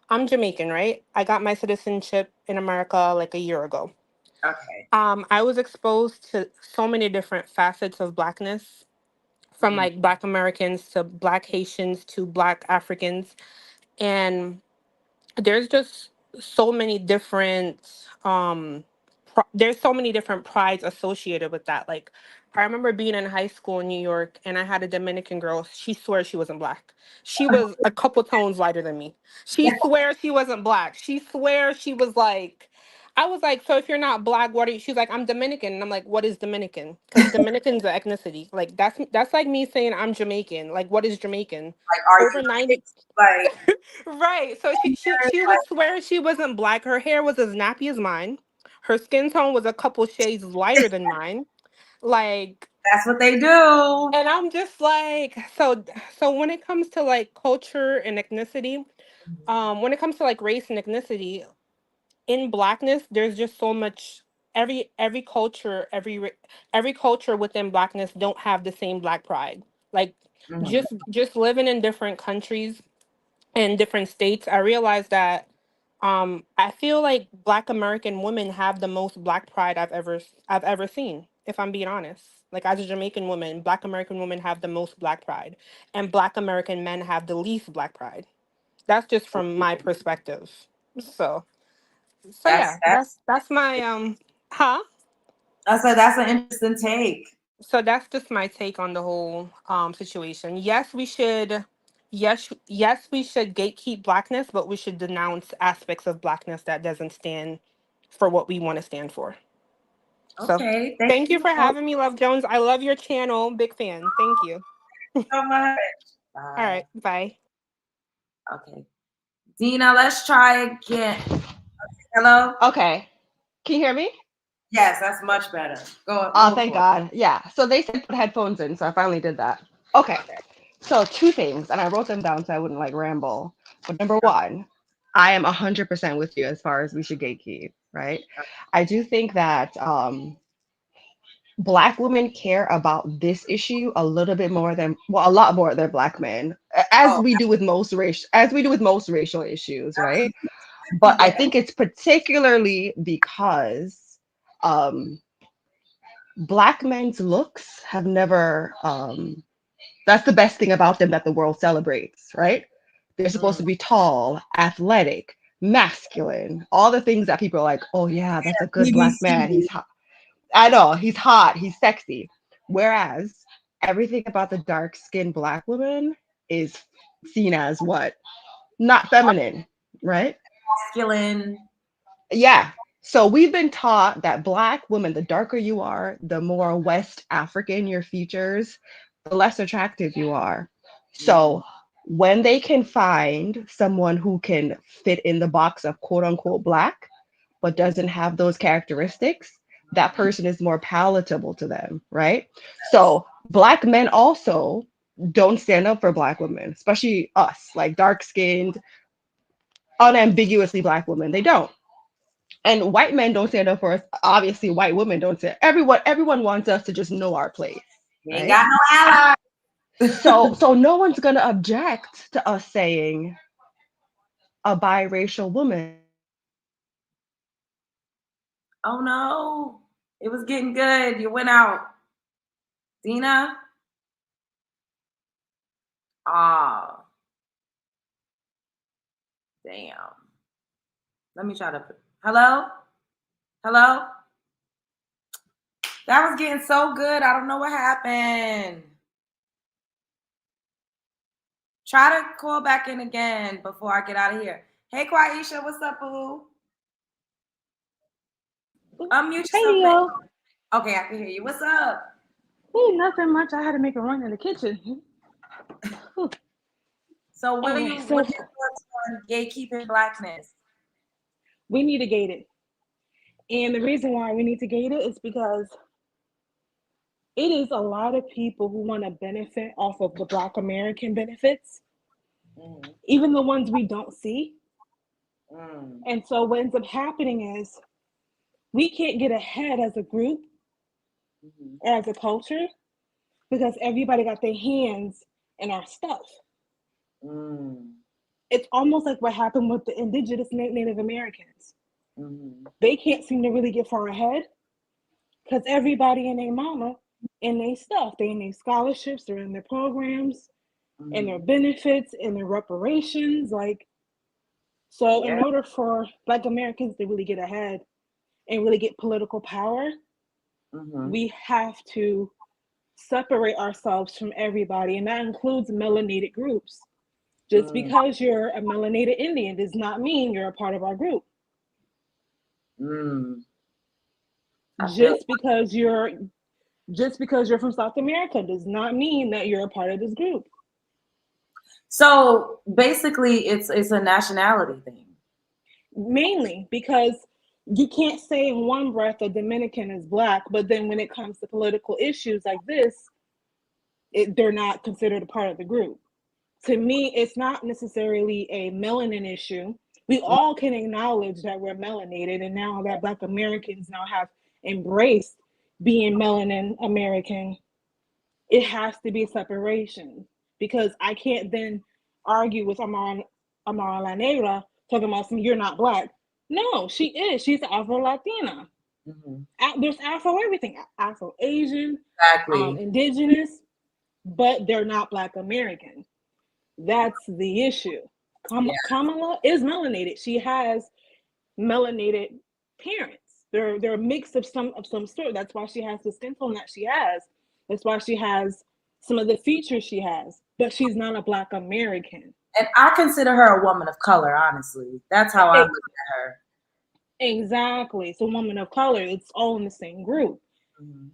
I'm Jamaican, right? I got my citizenship in America like a year ago. Okay. I was exposed to so many different facets of blackness, from like Black Americans to Black Haitians to Black Africans. And there's just so many different there's so many different prides associated with that. Like, I remember being in high school in New York, and I had a Dominican girl. She swears she wasn't black. She was a couple tones lighter than me. She swears she wasn't black. She swears she was like, I was like, so if you're not black, what are you? She's like, I'm Dominican. And I'm like, what is Dominican? Because Dominican's an ethnicity. Like, that's like me saying I'm Jamaican. Like, what is Jamaican? Like, Over 90. like, Right. So she would swear she wasn't black. Her hair was as nappy as mine. Her skin tone was a couple shades lighter than mine. Like, that's what they do. and I'm just like, so when it comes to like culture and ethnicity, when it comes to like race and ethnicity, in blackness, there's just so much. Every culture, every culture within blackness don't have the same black pride. Like, just living in different countries in different states, I realized that I feel like Black American women have the most Black pride I've ever seen, if I'm being honest. Like, as a Jamaican woman, Black American women have the most Black pride, and Black American men have the least Black pride. That's just from my perspective. So yeah, That's that's my huh? I said that's an interesting take. So that's just my take on the whole situation. Yes, we should. Yes, we should gatekeep blackness, but we should denounce aspects of blackness that doesn't stand for what we want to stand for. So, Okay, thank thank you you for having me, Love Jones. I love your channel. Big fan. Thank you. so much. All Bye. right. Bye. Okay. Dina, let's try again. Hello? Okay. Can you hear me? Yes, that's much better. Oh, Go thank for it. God. Yeah. So they said put headphones in, so I finally did that. Okay. Okay. So two things, and I wrote them down so I wouldn't like ramble. But number one, I am 100% with you as far as we should gatekeep, right? I do think that Black women care about this issue a little bit more than, well, a lot more than Black men, as Oh, we do with most racial issues, right? But I yeah. think it's particularly because um, Black men's looks have never that's the best thing about them that the world celebrates, right? They're supposed Mm. to be tall, athletic, masculine, all the things that people are like, oh yeah, that's a good Black man. BBC. He's hot. I know, he's hot, he's sexy. Whereas everything about the dark skinned Black woman is seen as what? Not feminine, right? Masculine. Yeah. So we've been taught that Black women, the darker you are, the more West African your features, the less attractive you are. Mm. So when they can find someone who can fit in the box of quote unquote Black, but doesn't have those characteristics, that person is more palatable to them, right? So Black men also don't stand up for Black women, especially us, like dark skinned, unambiguously Black women. They don't, and white men don't stand up for us. Obviously white women don't say. Everyone wants us to just know our place, You ain't right? got no ally. So no one's going to object to us saying a biracial woman Oh no. It was getting good. You went out. Dina? Ah, damn. Let me try to. Hello? Hello? That was getting so good. I don't know what happened. Try to call back in again before I get out of here. Hey, Quaisha, what's up, boo? Unmute yourself, Hey babe. y'all. Okay, I can hear you. What's up? Hey, nothing much. I had to make a run in the kitchen. So what are Anyway, you so what are your thoughts on gatekeeping blackness? we need to gate it. And the reason why we need to gate it is because it is a lot of people who want to benefit off of the Black American benefits, even the ones we don't see. Mm. And so what ends up happening is we can't get ahead as a group or as a culture because everybody got their hands in our stuff. Mm. It's almost like what happened with the indigenous Native Americans. Mm-hmm. They can't seem to really get far ahead because everybody and their mama in their stuff. They in their scholarships, they're in their programs, and their benefits and their reparations. Like, so in Yeah. order for Black Americans to really get ahead and really get political power, we have to separate ourselves from everybody, and that includes melanated groups. Just because you're a melanated Indian does not mean you're a part of our group. I feel Just because you're from South America does not mean that you're a part of this group. so basically it's a nationality thing. Mainly because you can't say in one breath a Dominican is Black, but then when it comes to political issues like this, they're not considered a part of the group. To me, it's not necessarily a melanin issue. We all can acknowledge that we're melanated, and now that Black Americans now have embraced being melanin American, it has to be separation, because I can't then argue with Amara Lanera talking about some you're not Black. No, she is. She's Afro Latina. There's Afro everything, Afro Asian, Exactly. indigenous, but they're not Black American. That's the issue. Yeah. Kamala is melanated. She has melanated parents. They're a mix of some sort. That's why she has the skin tone that she has. That's why she has some of the features she has, but she's not a Black American. And I consider her a woman of color, honestly. That's how I look at her. Exactly. It's a woman of color. It's all in the same group. Mm-hmm.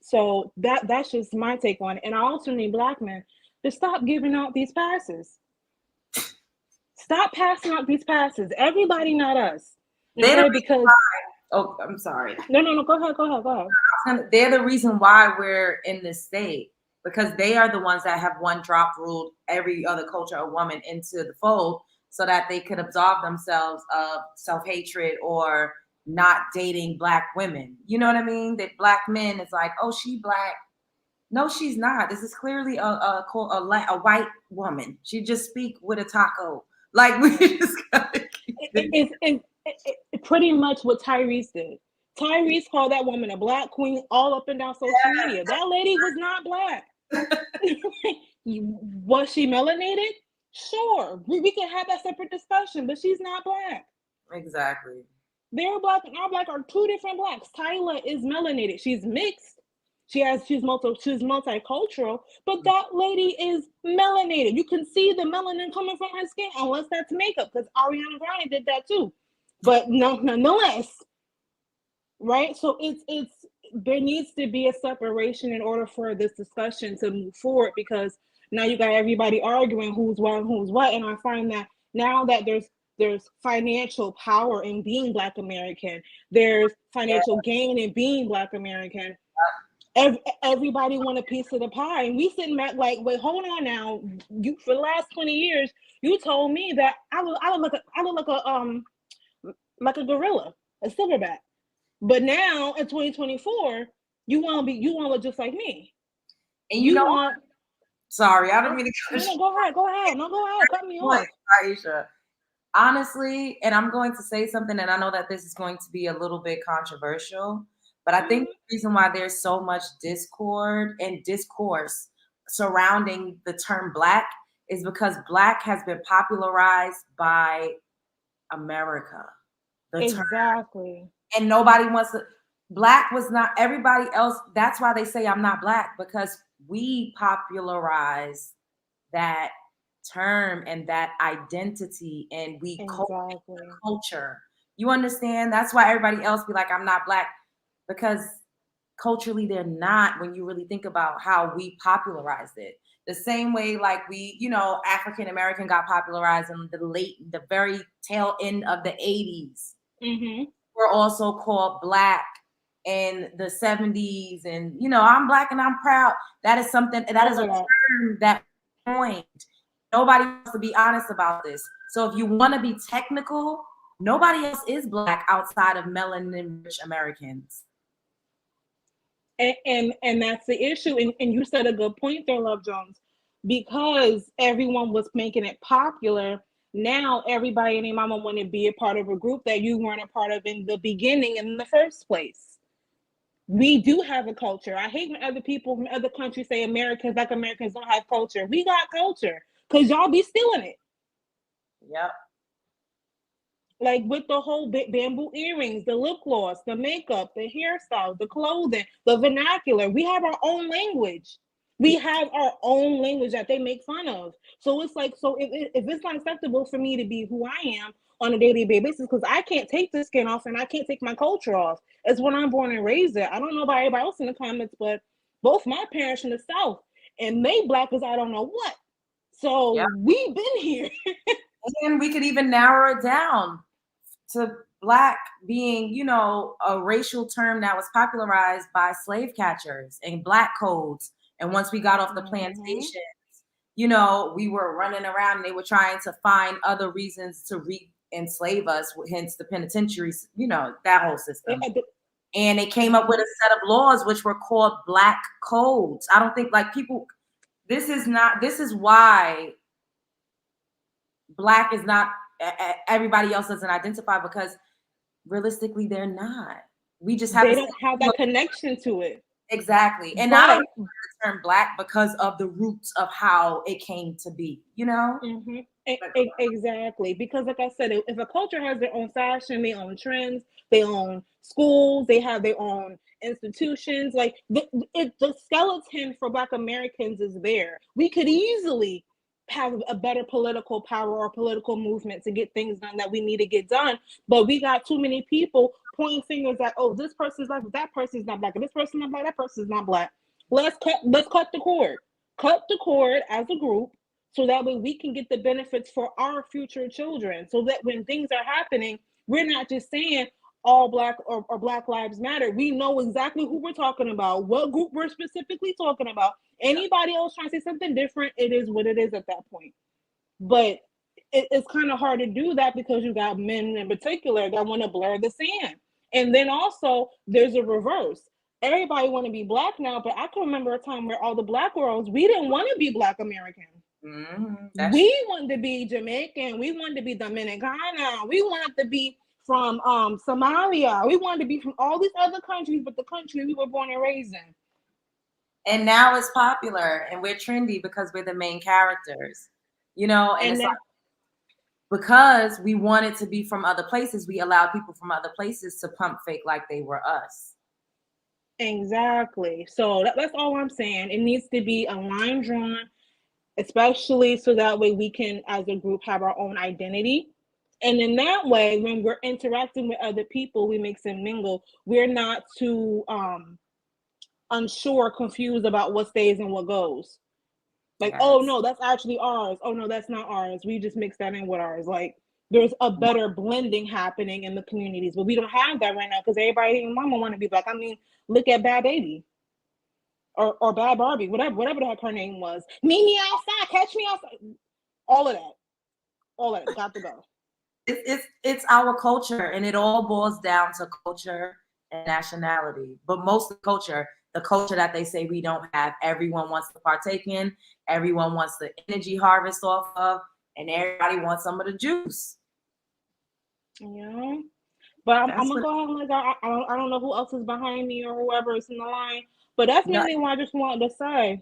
So that's just my take on it. And I also need Black men to stop giving out these passes. Stop passing out these passes. Everybody, not us. Okay, because oh, I'm sorry. No. Go ahead. They're the reason why we're in this state, because they are the ones that have one drop ruled every other culture or woman into the fold, so that they could absolve themselves of self-hatred or not dating Black women. You know what I mean? That Black men is like, oh, she Black. No, she's not. This is clearly a white woman. She just speak with a taco. Like, we just gotta it's pretty much what Tyrese did. Tyrese called that woman a Black queen all up and down social media. That lady was not Black. Was she melanated? Sure. We can have that separate discussion, but she's not Black. Exactly. They're Black and our Black are two different Blacks. Tyla is melanated. She's mixed. She's multicultural, but that lady is melanated. You can see the melanin coming from her skin, unless that's makeup, because Ariana Grande did that too. But nonetheless, right? So it's there needs to be a separation in order for this discussion to move forward, because now you got everybody arguing who's what and who's what, and I find that now that there's financial power in being Black American, there's financial gain in being Black American. Everybody want a piece of the pie, and we sitting back like, wait, hold on now. You, for the last 20 years, you told me that I look like a gorilla, a silverback. But now in 2024, you want to look just like me. And you know what? Sorry, I don't mean to cut you. Go ahead. No, go ahead. Cut me off. Aisha. Honestly, and I'm going to say something, and I know that this is going to be a little bit controversial, but I think the reason why there's so much discord and discourse surrounding the term Black is because Black has been popularized by America. Exactly. And nobody wants to. Black was not, everybody else. That's why they say I'm not Black, because we popularized that term and that identity, and we culture. You understand? That's why everybody else be like, I'm not Black, because culturally they're not, when you really think about how we popularized it. The same way, like we, African American got popularized in the very tail end of the 80s. Mm-hmm. We're also called Black in the 70s, and I'm Black and I'm proud. That is something, that is a term that point. Nobody wants to be honest about this. So if you want to be technical, nobody else is Black outside of melanin-rich Americans. And that's the issue. And you said a good point there, Love Jones, because everyone was making it popular. Now everybody and their mama want to be a part of a group that you weren't a part of in the beginning, in the first place. We do have a culture. I hate when other people from other countries say Black Americans don't have culture. We got culture, because y'all be stealing it. Yep. Like with the whole bamboo earrings, the lip gloss, the makeup, the hairstyles, the clothing, the vernacular. We have our own language. We have our own language that they make fun of. So it's like, so if it's not acceptable for me to be who I am on a daily basis, because I can't take the skin off and I can't take my culture off. It's when I'm born and raised there. I don't know about everybody else in the comments, but both my parents from the South, and they Black as I don't know what. So we've been here. And we could even narrow it down to Black being, a racial term that was popularized by slave catchers and Black codes. And once we got off the plantations, we were running around and they were trying to find other reasons to re-enslave us, hence the penitentiaries, that whole system. And they came up with a set of laws which were called Black codes. I don't think this is why Black is not, everybody else doesn't identify, because realistically they're not. We just have, they don't have that connection to it. Exactly. And I don't use the term Black because of the roots of how it came to be, Mm-hmm. Exactly. Because like I said, if a culture has their own fashion, their own trends, their own schools, they have their own institutions. Like the skeleton for Black Americans is there. We could easily have a better political power or political movement to get things done that we need to get done. But we got too many people pointing fingers at, oh, this person's Black, that person's not Black, and this person's not Black, that person's not Black. Let's cut the cord. Cut the cord as a group so that way we can get the benefits for our future children. So that when things are happening, we're not just saying all Black or Black Lives Matter. We know exactly who we're talking about, what group we're specifically talking about. Anybody else trying to say something different, it is what it is at that point. But it's kind of hard to do that because you got men in particular that want to blur the sand. And then also there's a reverse. Everybody want to be Black now, but I can remember a time where all the Black girls, we didn't want to be Black American. We wanted to be Jamaican. We wanted to be Dominicana. We wanted to be from Somalia. We wanted to be from all these other countries, but the country we were born and raised in. And now it's popular and we're trendy because we're the main characters, you know, and it's like, because we wanted to be from other places, we allowed people from other places to pump fake like they were us. Exactly. So that's all I'm saying. It needs to be a line drawn, especially so that way we can, as a group, have our own identity. And in that way, when we're interacting with other people, we mix and mingle. We're not too unsure, confused about what stays and what goes. Like, yes. Oh no, that's actually ours. Oh no, that's not ours. We just mix that in with ours. Like, there's a better blending happening in the communities, but we don't have that right now because everybody and mama want to be Black. I mean, look at Bad Baby or Bad Barbie, whatever the heck her name was. Meet me outside, catch me outside. All of that got to go. It's our culture, and it all boils down to culture and nationality. But most of the culture that they say we don't have, everyone wants to partake in, everyone wants the energy harvest off of, and everybody wants some of the juice. Yeah. But I'm gonna go ahead and like I don't know who else is behind me or whoever is in the line, but that's mainly what I just wanted to say.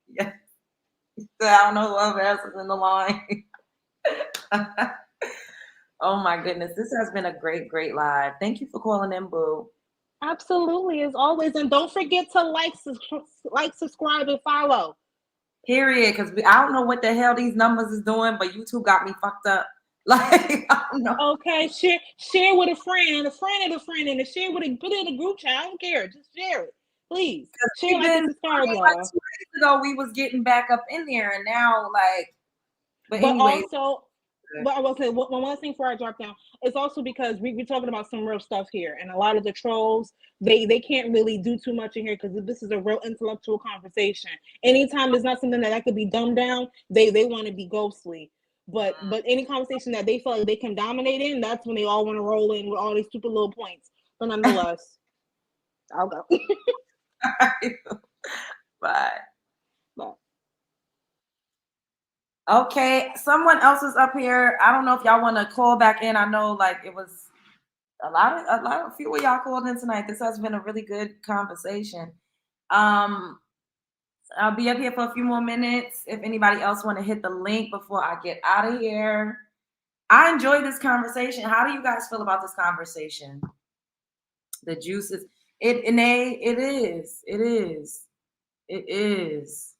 Yeah. I don't know whoever else is in the line. Oh my goodness, this has been a great live. Thank you for calling in, boo. Absolutely, as always, and don't forget to like, subscribe, and follow. Period, because I don't know what the hell these numbers is doing, but YouTube got me fucked up. Like, I don't know. Okay, share with a friend of a friend, and share with put it in a group chat. I don't care, just share it, please. Share, like, and subscribe, y'all. Like 2 days ago, we was getting back up in there, and now like. But anyway. Also, but I will say one last thing before I drop down. It's also because we're talking about some real stuff here, and a lot of the trolls they can't really do too much in here because this is a real intellectual conversation. Anytime there's not something that could be dumbed down, they want to be ghostly. But any conversation that they feel like they can dominate in, that's when they all want to roll in with all these stupid little points. But nonetheless, I'll go. Bye. Bye. Okay, someone else is up here. I don't know if y'all want to call back in. I know like it was a few of y'all called in tonight. This has been a really good conversation. I'll be up here for a few more minutes. If anybody else want to hit the link before I get out of here. I enjoyed this conversation. How do you guys feel about this conversation? The juice is it is.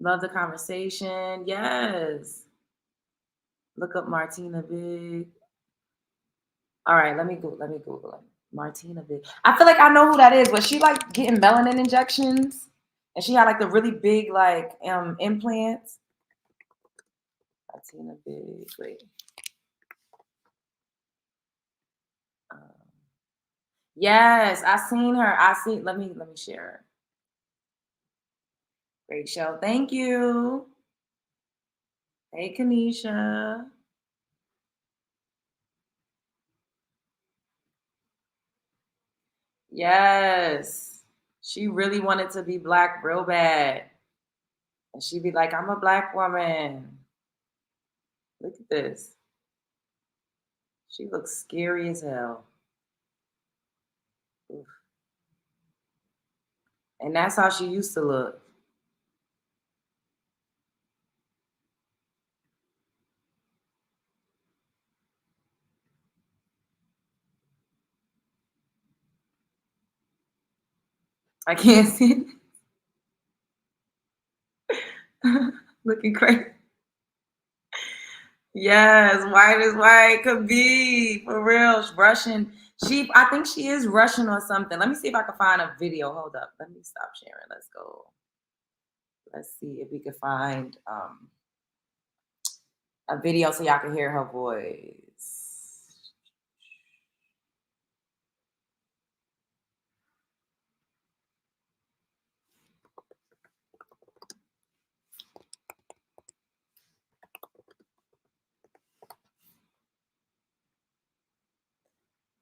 Love the conversation. Yes. Look up Martina Big. All right, let me Google it. Martina Big. I feel like I know who that is. Was she like getting melanin injections? And she had like the really big like implants. Martina Big. Wait. Yes, I seen her. Let me share her. Great show. Thank you. Hey, Kanisha. Yes. She really wanted to be Black real bad. And she'd be like, I'm a Black woman. Look at this. She looks scary as hell. Oof. And that's how she used to look. I can't see it. Looking crazy. Yes, white is white. Could be for real. Russian. I think she is Russian or something. Let me see if I can find a video. Hold up. Let me stop sharing. Let's go. Let's see if we can find a video so y'all can hear her voice.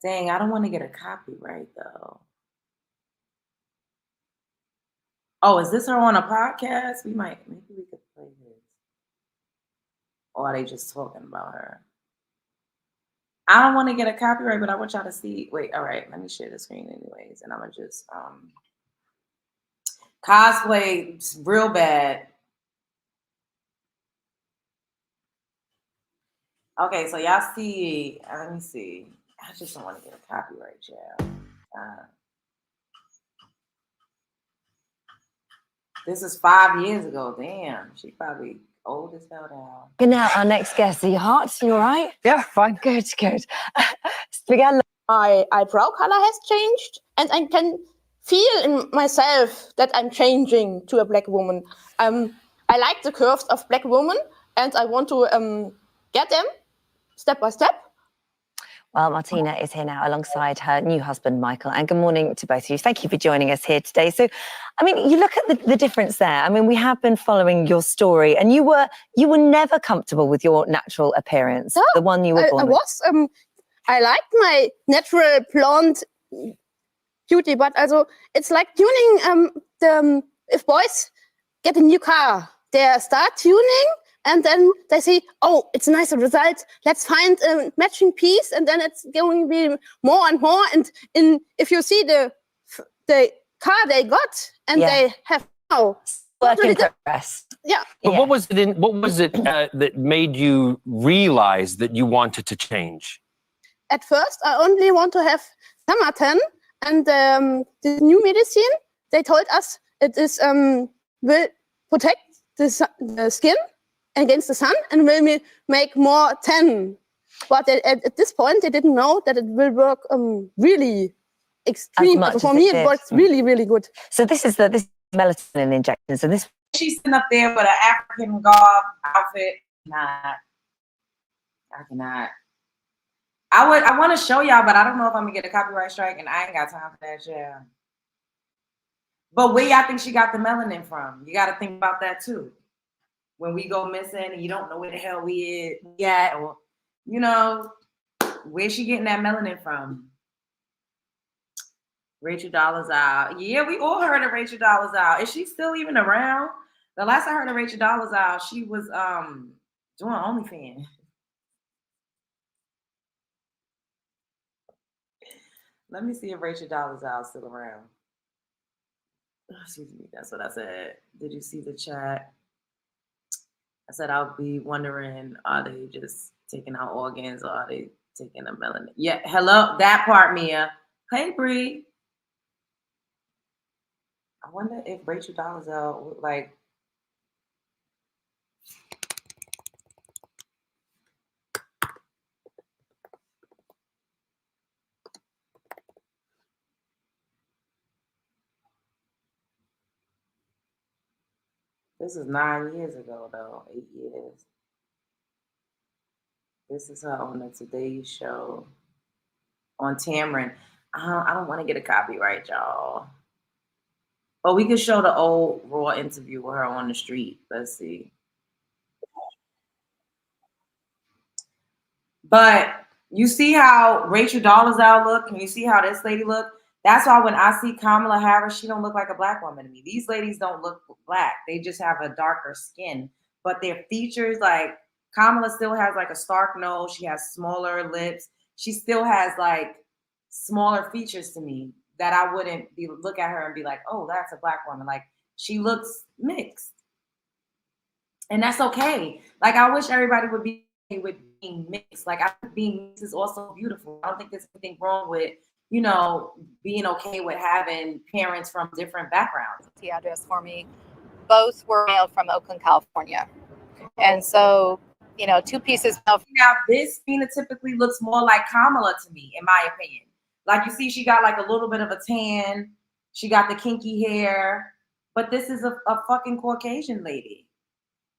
Dang, I don't want to get a copyright though. Oh, is this her on a podcast? Maybe we could play this. Or are they just talking about her? I don't want to get a copyright, but I want y'all to see. Wait, all right, let me share the screen anyways. And I'm gonna just cosplay real bad. Okay, so y'all see, let me see. I just don't want to get a copyright, child. This is 5 years ago. Damn, she probably old as hell now. And now our next guest, the heart. You all right? Yeah, fine. Good, good. My eyebrow color has changed, and I can feel in myself that I'm changing to a black woman. I like the curves of black women, and I want to get them step by step. Well, Martina is here now alongside her new husband, Michael. And good morning to both of you. Thank you for joining us here today. So, I mean, you look at the difference there. I mean, we have been following your story, and you were never comfortable with your natural appearance, the one you were born with. I liked my natural blonde beauty, but also it's like tuning if boys get a new car, they start tuning and then they say, oh, it's a nice result, let's find a matching piece, and then it's going to be more and more. And if you see the car they got and they have now work in progress. Yeah. But what was it that made you realize that you wanted to change? At first, I only want to have summertan, and the new medicine, they told us it is will protect the skin against the sun and will make more tan. But at this point, they didn't know that it will work really extreme. For me, it works really, really good. So this is melatonin injections, and this. She's sitting up there with an African garb outfit. I cannot. I want to show y'all, but I don't know if I'm gonna get a copyright strike, and I ain't got time for that, yeah. But where y'all think she got the melanin from? You got to think about that too. When we go missing and you don't know where the hell we at, or you know, where's she getting that melanin from? Rachel Dolezal. Yeah, we all heard of Rachel Dolezal. Is she still even around? The last I heard of Rachel Dolezal, she was doing OnlyFans. Let me see if Rachel Dolezal is still around. Excuse me, that's what I said. Did you see the chat? I said I'll be wondering, are they just taking out organs or are they taking a melanin? Yeah, hello, that part, Mia. Hey, Bree. I wonder if Rachel Dolezal would like. This is 9 years ago, though. 8 years. This is her on the Today Show on Tamron. I don't want to get a copyright, y'all. But we could show the old Raw interview with her on the street. Let's see. But you see how Rachel Dolezal look, and you see how this lady look. That's why when I see Kamala Harris, she don't look like a black woman to me. These ladies don't look black. They just have a darker skin. But their features, like Kamala still has like a stark nose. She has smaller lips. She still has like smaller features to me that I wouldn't look at her and be like, oh, that's a black woman. Like she looks mixed. And that's okay. Like I wish everybody would be with being mixed. Like I think being mixed is also beautiful. I don't think there's anything wrong with, being okay with having parents from different backgrounds. The address for me. Both were mailed from Oakland, California. And so, 2 pieces of. Now, this phenotypically looks more like Kamala to me, in my opinion. Like, you see, she got like a little bit of a tan. She got the kinky hair. But this is a fucking Caucasian lady.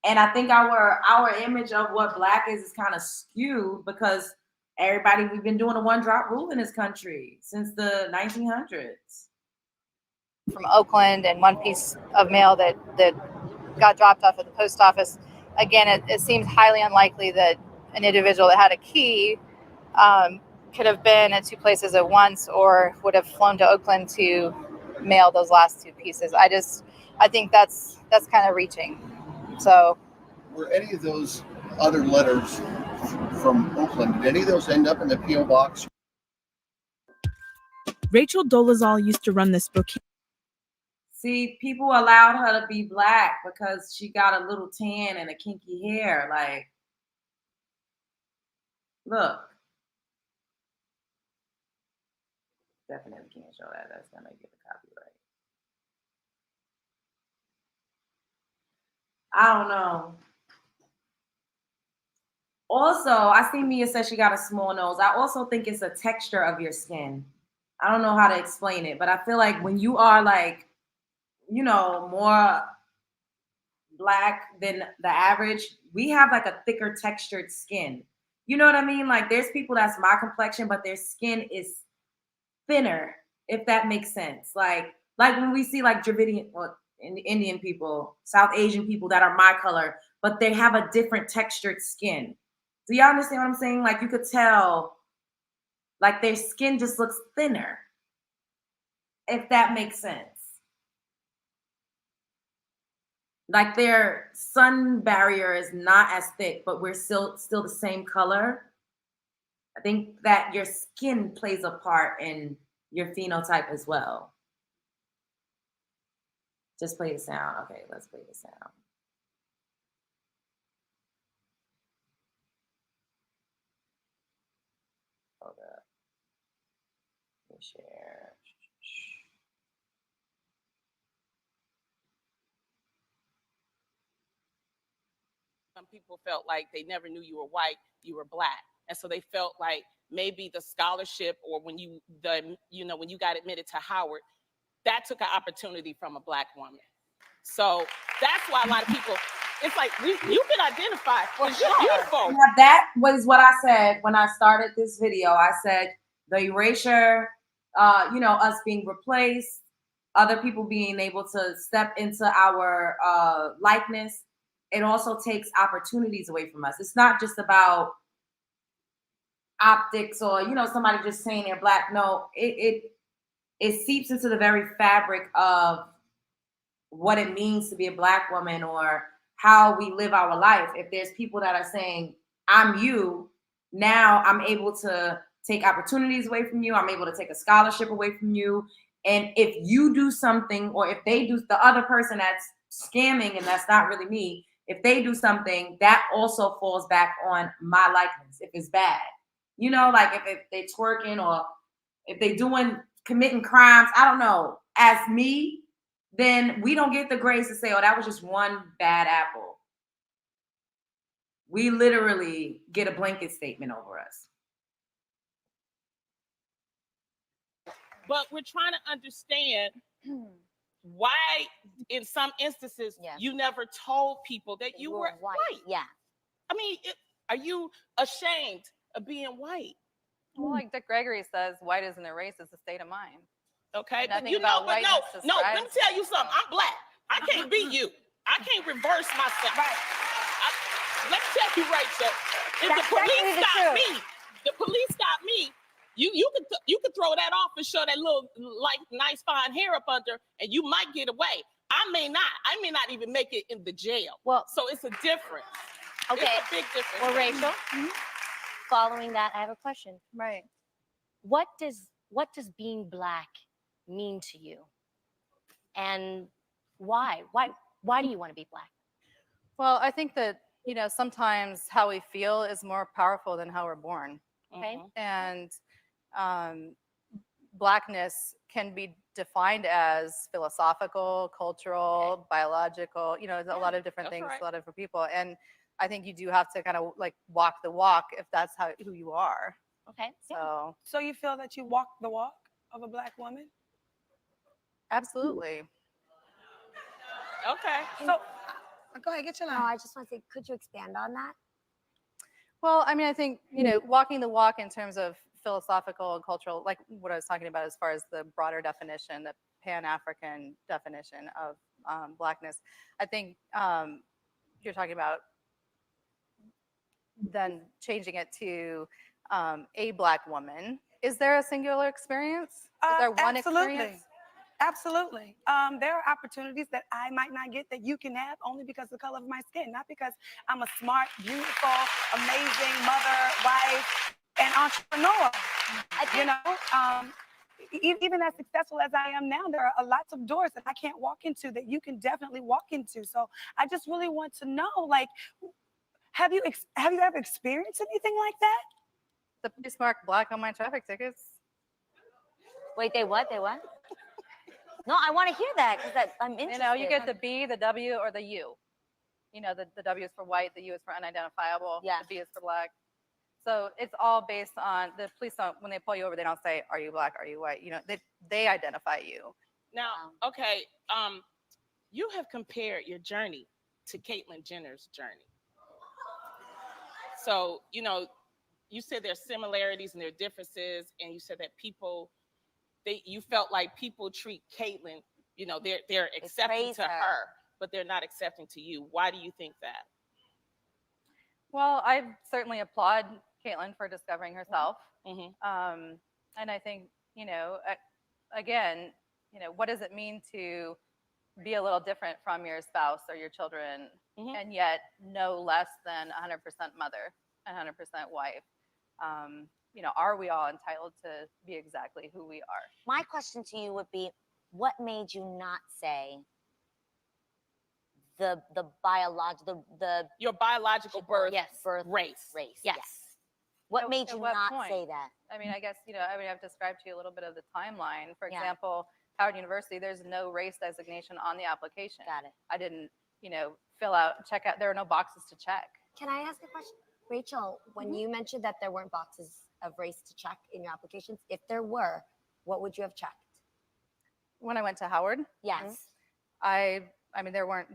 And I think our image of what Black is kind of skewed because we've been doing a one-drop rule in this country since the 1900s. From Oakland, and 1 piece of mail that got dropped off at the post office. Again, it seems highly unlikely that an individual that had a key could have been at 2 places at once or would have flown to Oakland to mail those last 2 pieces. I think that's kind of reaching. So, were any of those other letters from Oakland, did any of those end up in the P.O. box? Rachel Dolezal used to run this book. See, people allowed her to be Black because she got a little tan and a kinky hair. Like, look. Definitely can't show that. That's gonna get the copyright. I don't know. Also, I see Mia said she got a small nose. I also think it's a texture of your skin. I don't know how to explain it, but I feel like when you are like, more Black than the average, we have like a thicker textured skin. You know what I mean? Like there's people that's my complexion, but their skin is thinner, if that makes sense. Like when we see like Dravidian or Indian people, South Asian people that are my color, but they have a different textured skin. Do y'all understand what I'm saying? Like you could tell, like their skin just looks thinner, if that makes sense. Like their sun barrier is not as thick, but we're still the same color. I think that your skin plays a part in your phenotype as well. Just play the sound. Okay, let's play the sound. Hold up. Let me share. Some people felt like they never knew you were white, you were Black. And so they felt like maybe the scholarship or when you got admitted to Howard, that took an opportunity from a Black woman. So that's why a lot of people, it's like you can identify because you're beautiful. Now, that was what I said when I started this video. I said the erasure, us being replaced, other people being able to step into our likeness. It also takes opportunities away from us. It's not just about optics or somebody just saying they're Black. No, it seeps into the very fabric of what it means to be a Black woman or how we live our life. If there's people that are saying I'm you, now I'm able to take opportunities away from you. I'm able to take a scholarship away from you. And if you do something, or if they do, the other person that's scamming and that's not really me, if they do something, that also falls back on my likeness if it's bad. Like if they twerking or if they committing crimes, I don't know, as me, then we don't get the grace to say, oh, that was just one bad apple. We literally get a blanket statement over us. But we're trying to understand why in some instances you never told people that you were white. Yeah. I mean, are you ashamed of being white? Well, like Dick Gregory says, white isn't a race, it's a state of mind. Okay, but let me tell you something. I'm Black. I can't be you. I can't reverse myself. Right. Let me tell you, Rachel. If the police stop me, you could throw that off and show that little like nice fine hair up under, and you might get away. I may not even make it in the jail. Well, so it's a difference. Okay, it's a big difference. Well, Rachel, following that, I have a question. Right. What does being Black mean to you? And why? Why do you want to be Black? Well, I think that, sometimes how we feel is more powerful than how we're born. Okay. And Blackness can be defined as philosophical, cultural, biological, you know, a lot of different things, a lot of different people. And I think you do have to kind of like walk the walk if that's who you are. Okay. So you feel that you walk the walk of a Black woman? Absolutely. Okay. So go ahead, get your line. No, I just want to say, could you expand on that? Well, I mean, I think, you know, walking the walk in terms of philosophical and cultural, like what I was talking about as far as the broader definition, the Pan-African definition of Blackness, I think you're talking about then changing it to a Black woman. Is there a singular experience? Is there one experience? Absolutely. There are opportunities that I might not get that you can have only because of the color of my skin, not because I'm a smart, beautiful, amazing mother, wife, and entrepreneur. You know, even as successful as I am now, there are lots of doors that I can't walk into that you can definitely walk into. So I just really want to know, like, have you ever experienced anything like that? The police marked black on my traffic tickets. Wait, they what? They what? No, I want to hear that because I'm interested. You know, you get the B, the W, or the U. You know, the W is for white, the U is for unidentifiable, the B is for Black. So it's all based on the police don't, when they pull you over, they don't say, are you Black, are you white? You know, they identify you. Now, okay, you have compared your journey to Caitlyn Jenner's journey. So, you know, you said there's similarities and there are differences, and you said that you felt like people treat Caitlyn, you know, they're accepting to her, but they're not accepting to you. Why do you think that? Well, I certainly applaud Caitlyn for discovering herself. Mm-hmm. And I think, you know, again, you know, what does it mean to be a little different from your spouse or your children, and yet no less than 100% mother, 100% wife? You know, are we all entitled to be exactly who we are? My question to you would be, what made you not say the biological, your biological birth, race? Yes. What made you not say that? I mean, I guess, you know, I mean, I've described to you a little bit of the timeline. For example, Howard University, there's no race designation on the application. Got it. Mm-hmm. I didn't, you know, check out, there are no boxes to check. Can I ask a question? Rachel, when you mentioned that there weren't boxes of race to check in your applications, if there were, what would you have checked? When I went to Howard? Yes. I mean, there weren't,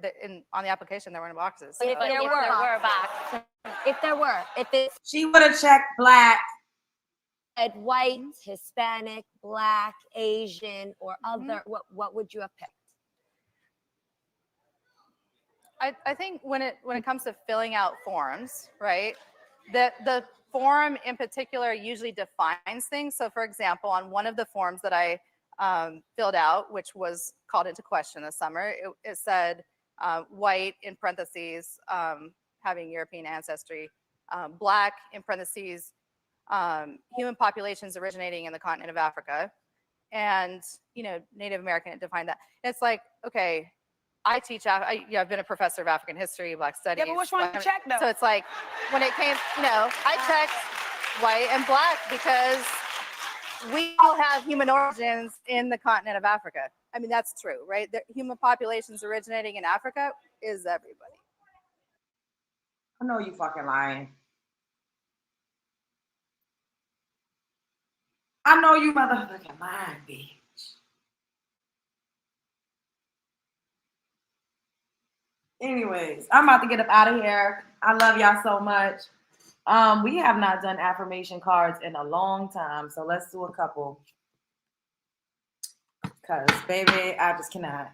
on the application, there weren't boxes. But if there were a box, if she would have checked Black, white, Hispanic, Black, Asian, or other, what would you have picked? I think when it comes to filling out forms, right, the form in particular usually defines things. So for example, on one of the forms that I filled out, which was called into question this summer, it said white in parentheses, having European ancestry, Black in parentheses, human populations originating in the continent of Africa, and, you know, Native American, it defined that. It's like, okay, I teach, I've been a professor of African history, Black studies. Yeah, but which one you check though? So it's like, when it came, you know, I checked white and Black because we all have human origins in the continent of Africa. I mean, that's true, right? The human populations originating in Africa is everybody. I know you fucking lying. I know you motherfucking lying, bitch. Anyways, I'm about to get up out of here. I love y'all so much. We have not done affirmation cards in a long time, so let's do a couple. Cause baby, I just cannot.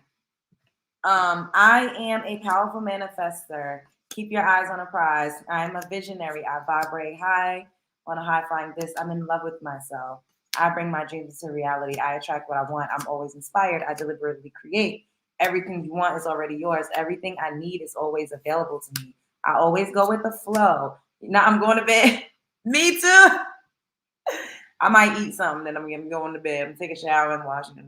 I am a powerful manifester. Keep your eyes on a prize. I am a visionary. I vibrate high on a high flying disc. I'm in love with myself. I bring my dreams into reality. I attract what I want. I'm always inspired. I deliberately create. Everything you want is already yours. Everything I need is always available to me. I always go with the flow. Now I'm going to bed. Me too. I might eat something, then I'm going to go into bed and take a shower and wash it.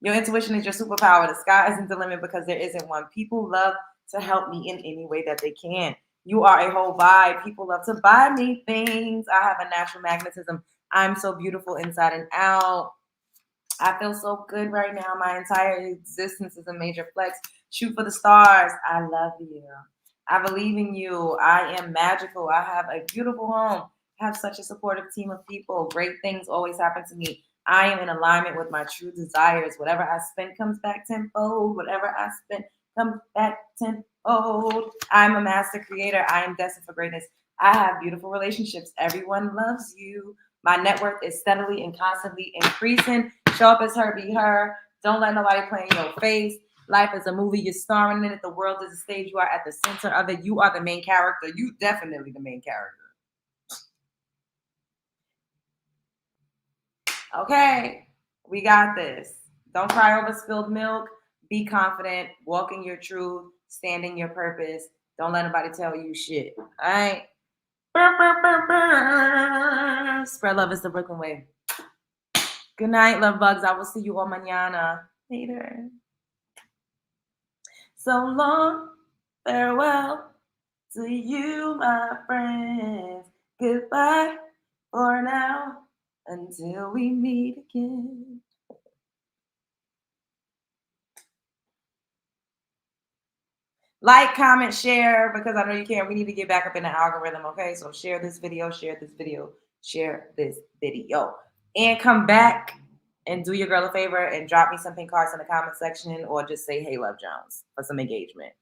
Your intuition is your superpower. The sky isn't the limit because there isn't one. People love to help me in any way that they can. You are a whole vibe. People love to buy me things. I have a natural magnetism. I'm so beautiful inside and out. I feel so good right now. My entire existence is a major flex. Shoot for the stars. I love you. I believe in you. I am magical. I have a beautiful home. I have such a supportive team of people. Great things always happen to me. I am in alignment with my true desires. Whatever I spend comes back tenfold. Whatever I spend comes back tenfold. I'm a master creator. I am destined for greatness. I have beautiful relationships. Everyone loves you. My net worth is steadily and constantly increasing. Show up as her, be her. Don't let nobody play in your face. Life is a movie. You're starring in it. The world is a stage. You are at the center of it. You are the main character. You definitely the main character. Okay, we got this. Don't cry over spilled milk. Be confident. Walk in your truth. Stand in your purpose. Don't let nobody tell you shit. All right? Spread love is the Brooklyn way. Good night, love bugs. I will see you all mañana. Later. So long, farewell to you, my friends. Goodbye for now until we meet again. Like, comment, share, because I know you can. We need to get back up in the algorithm, okay? So share this video, share this video, share this video. And come back and do your girl a favor and drop me some pink cards in the comment section or just say, hey, Love Jones for some engagement.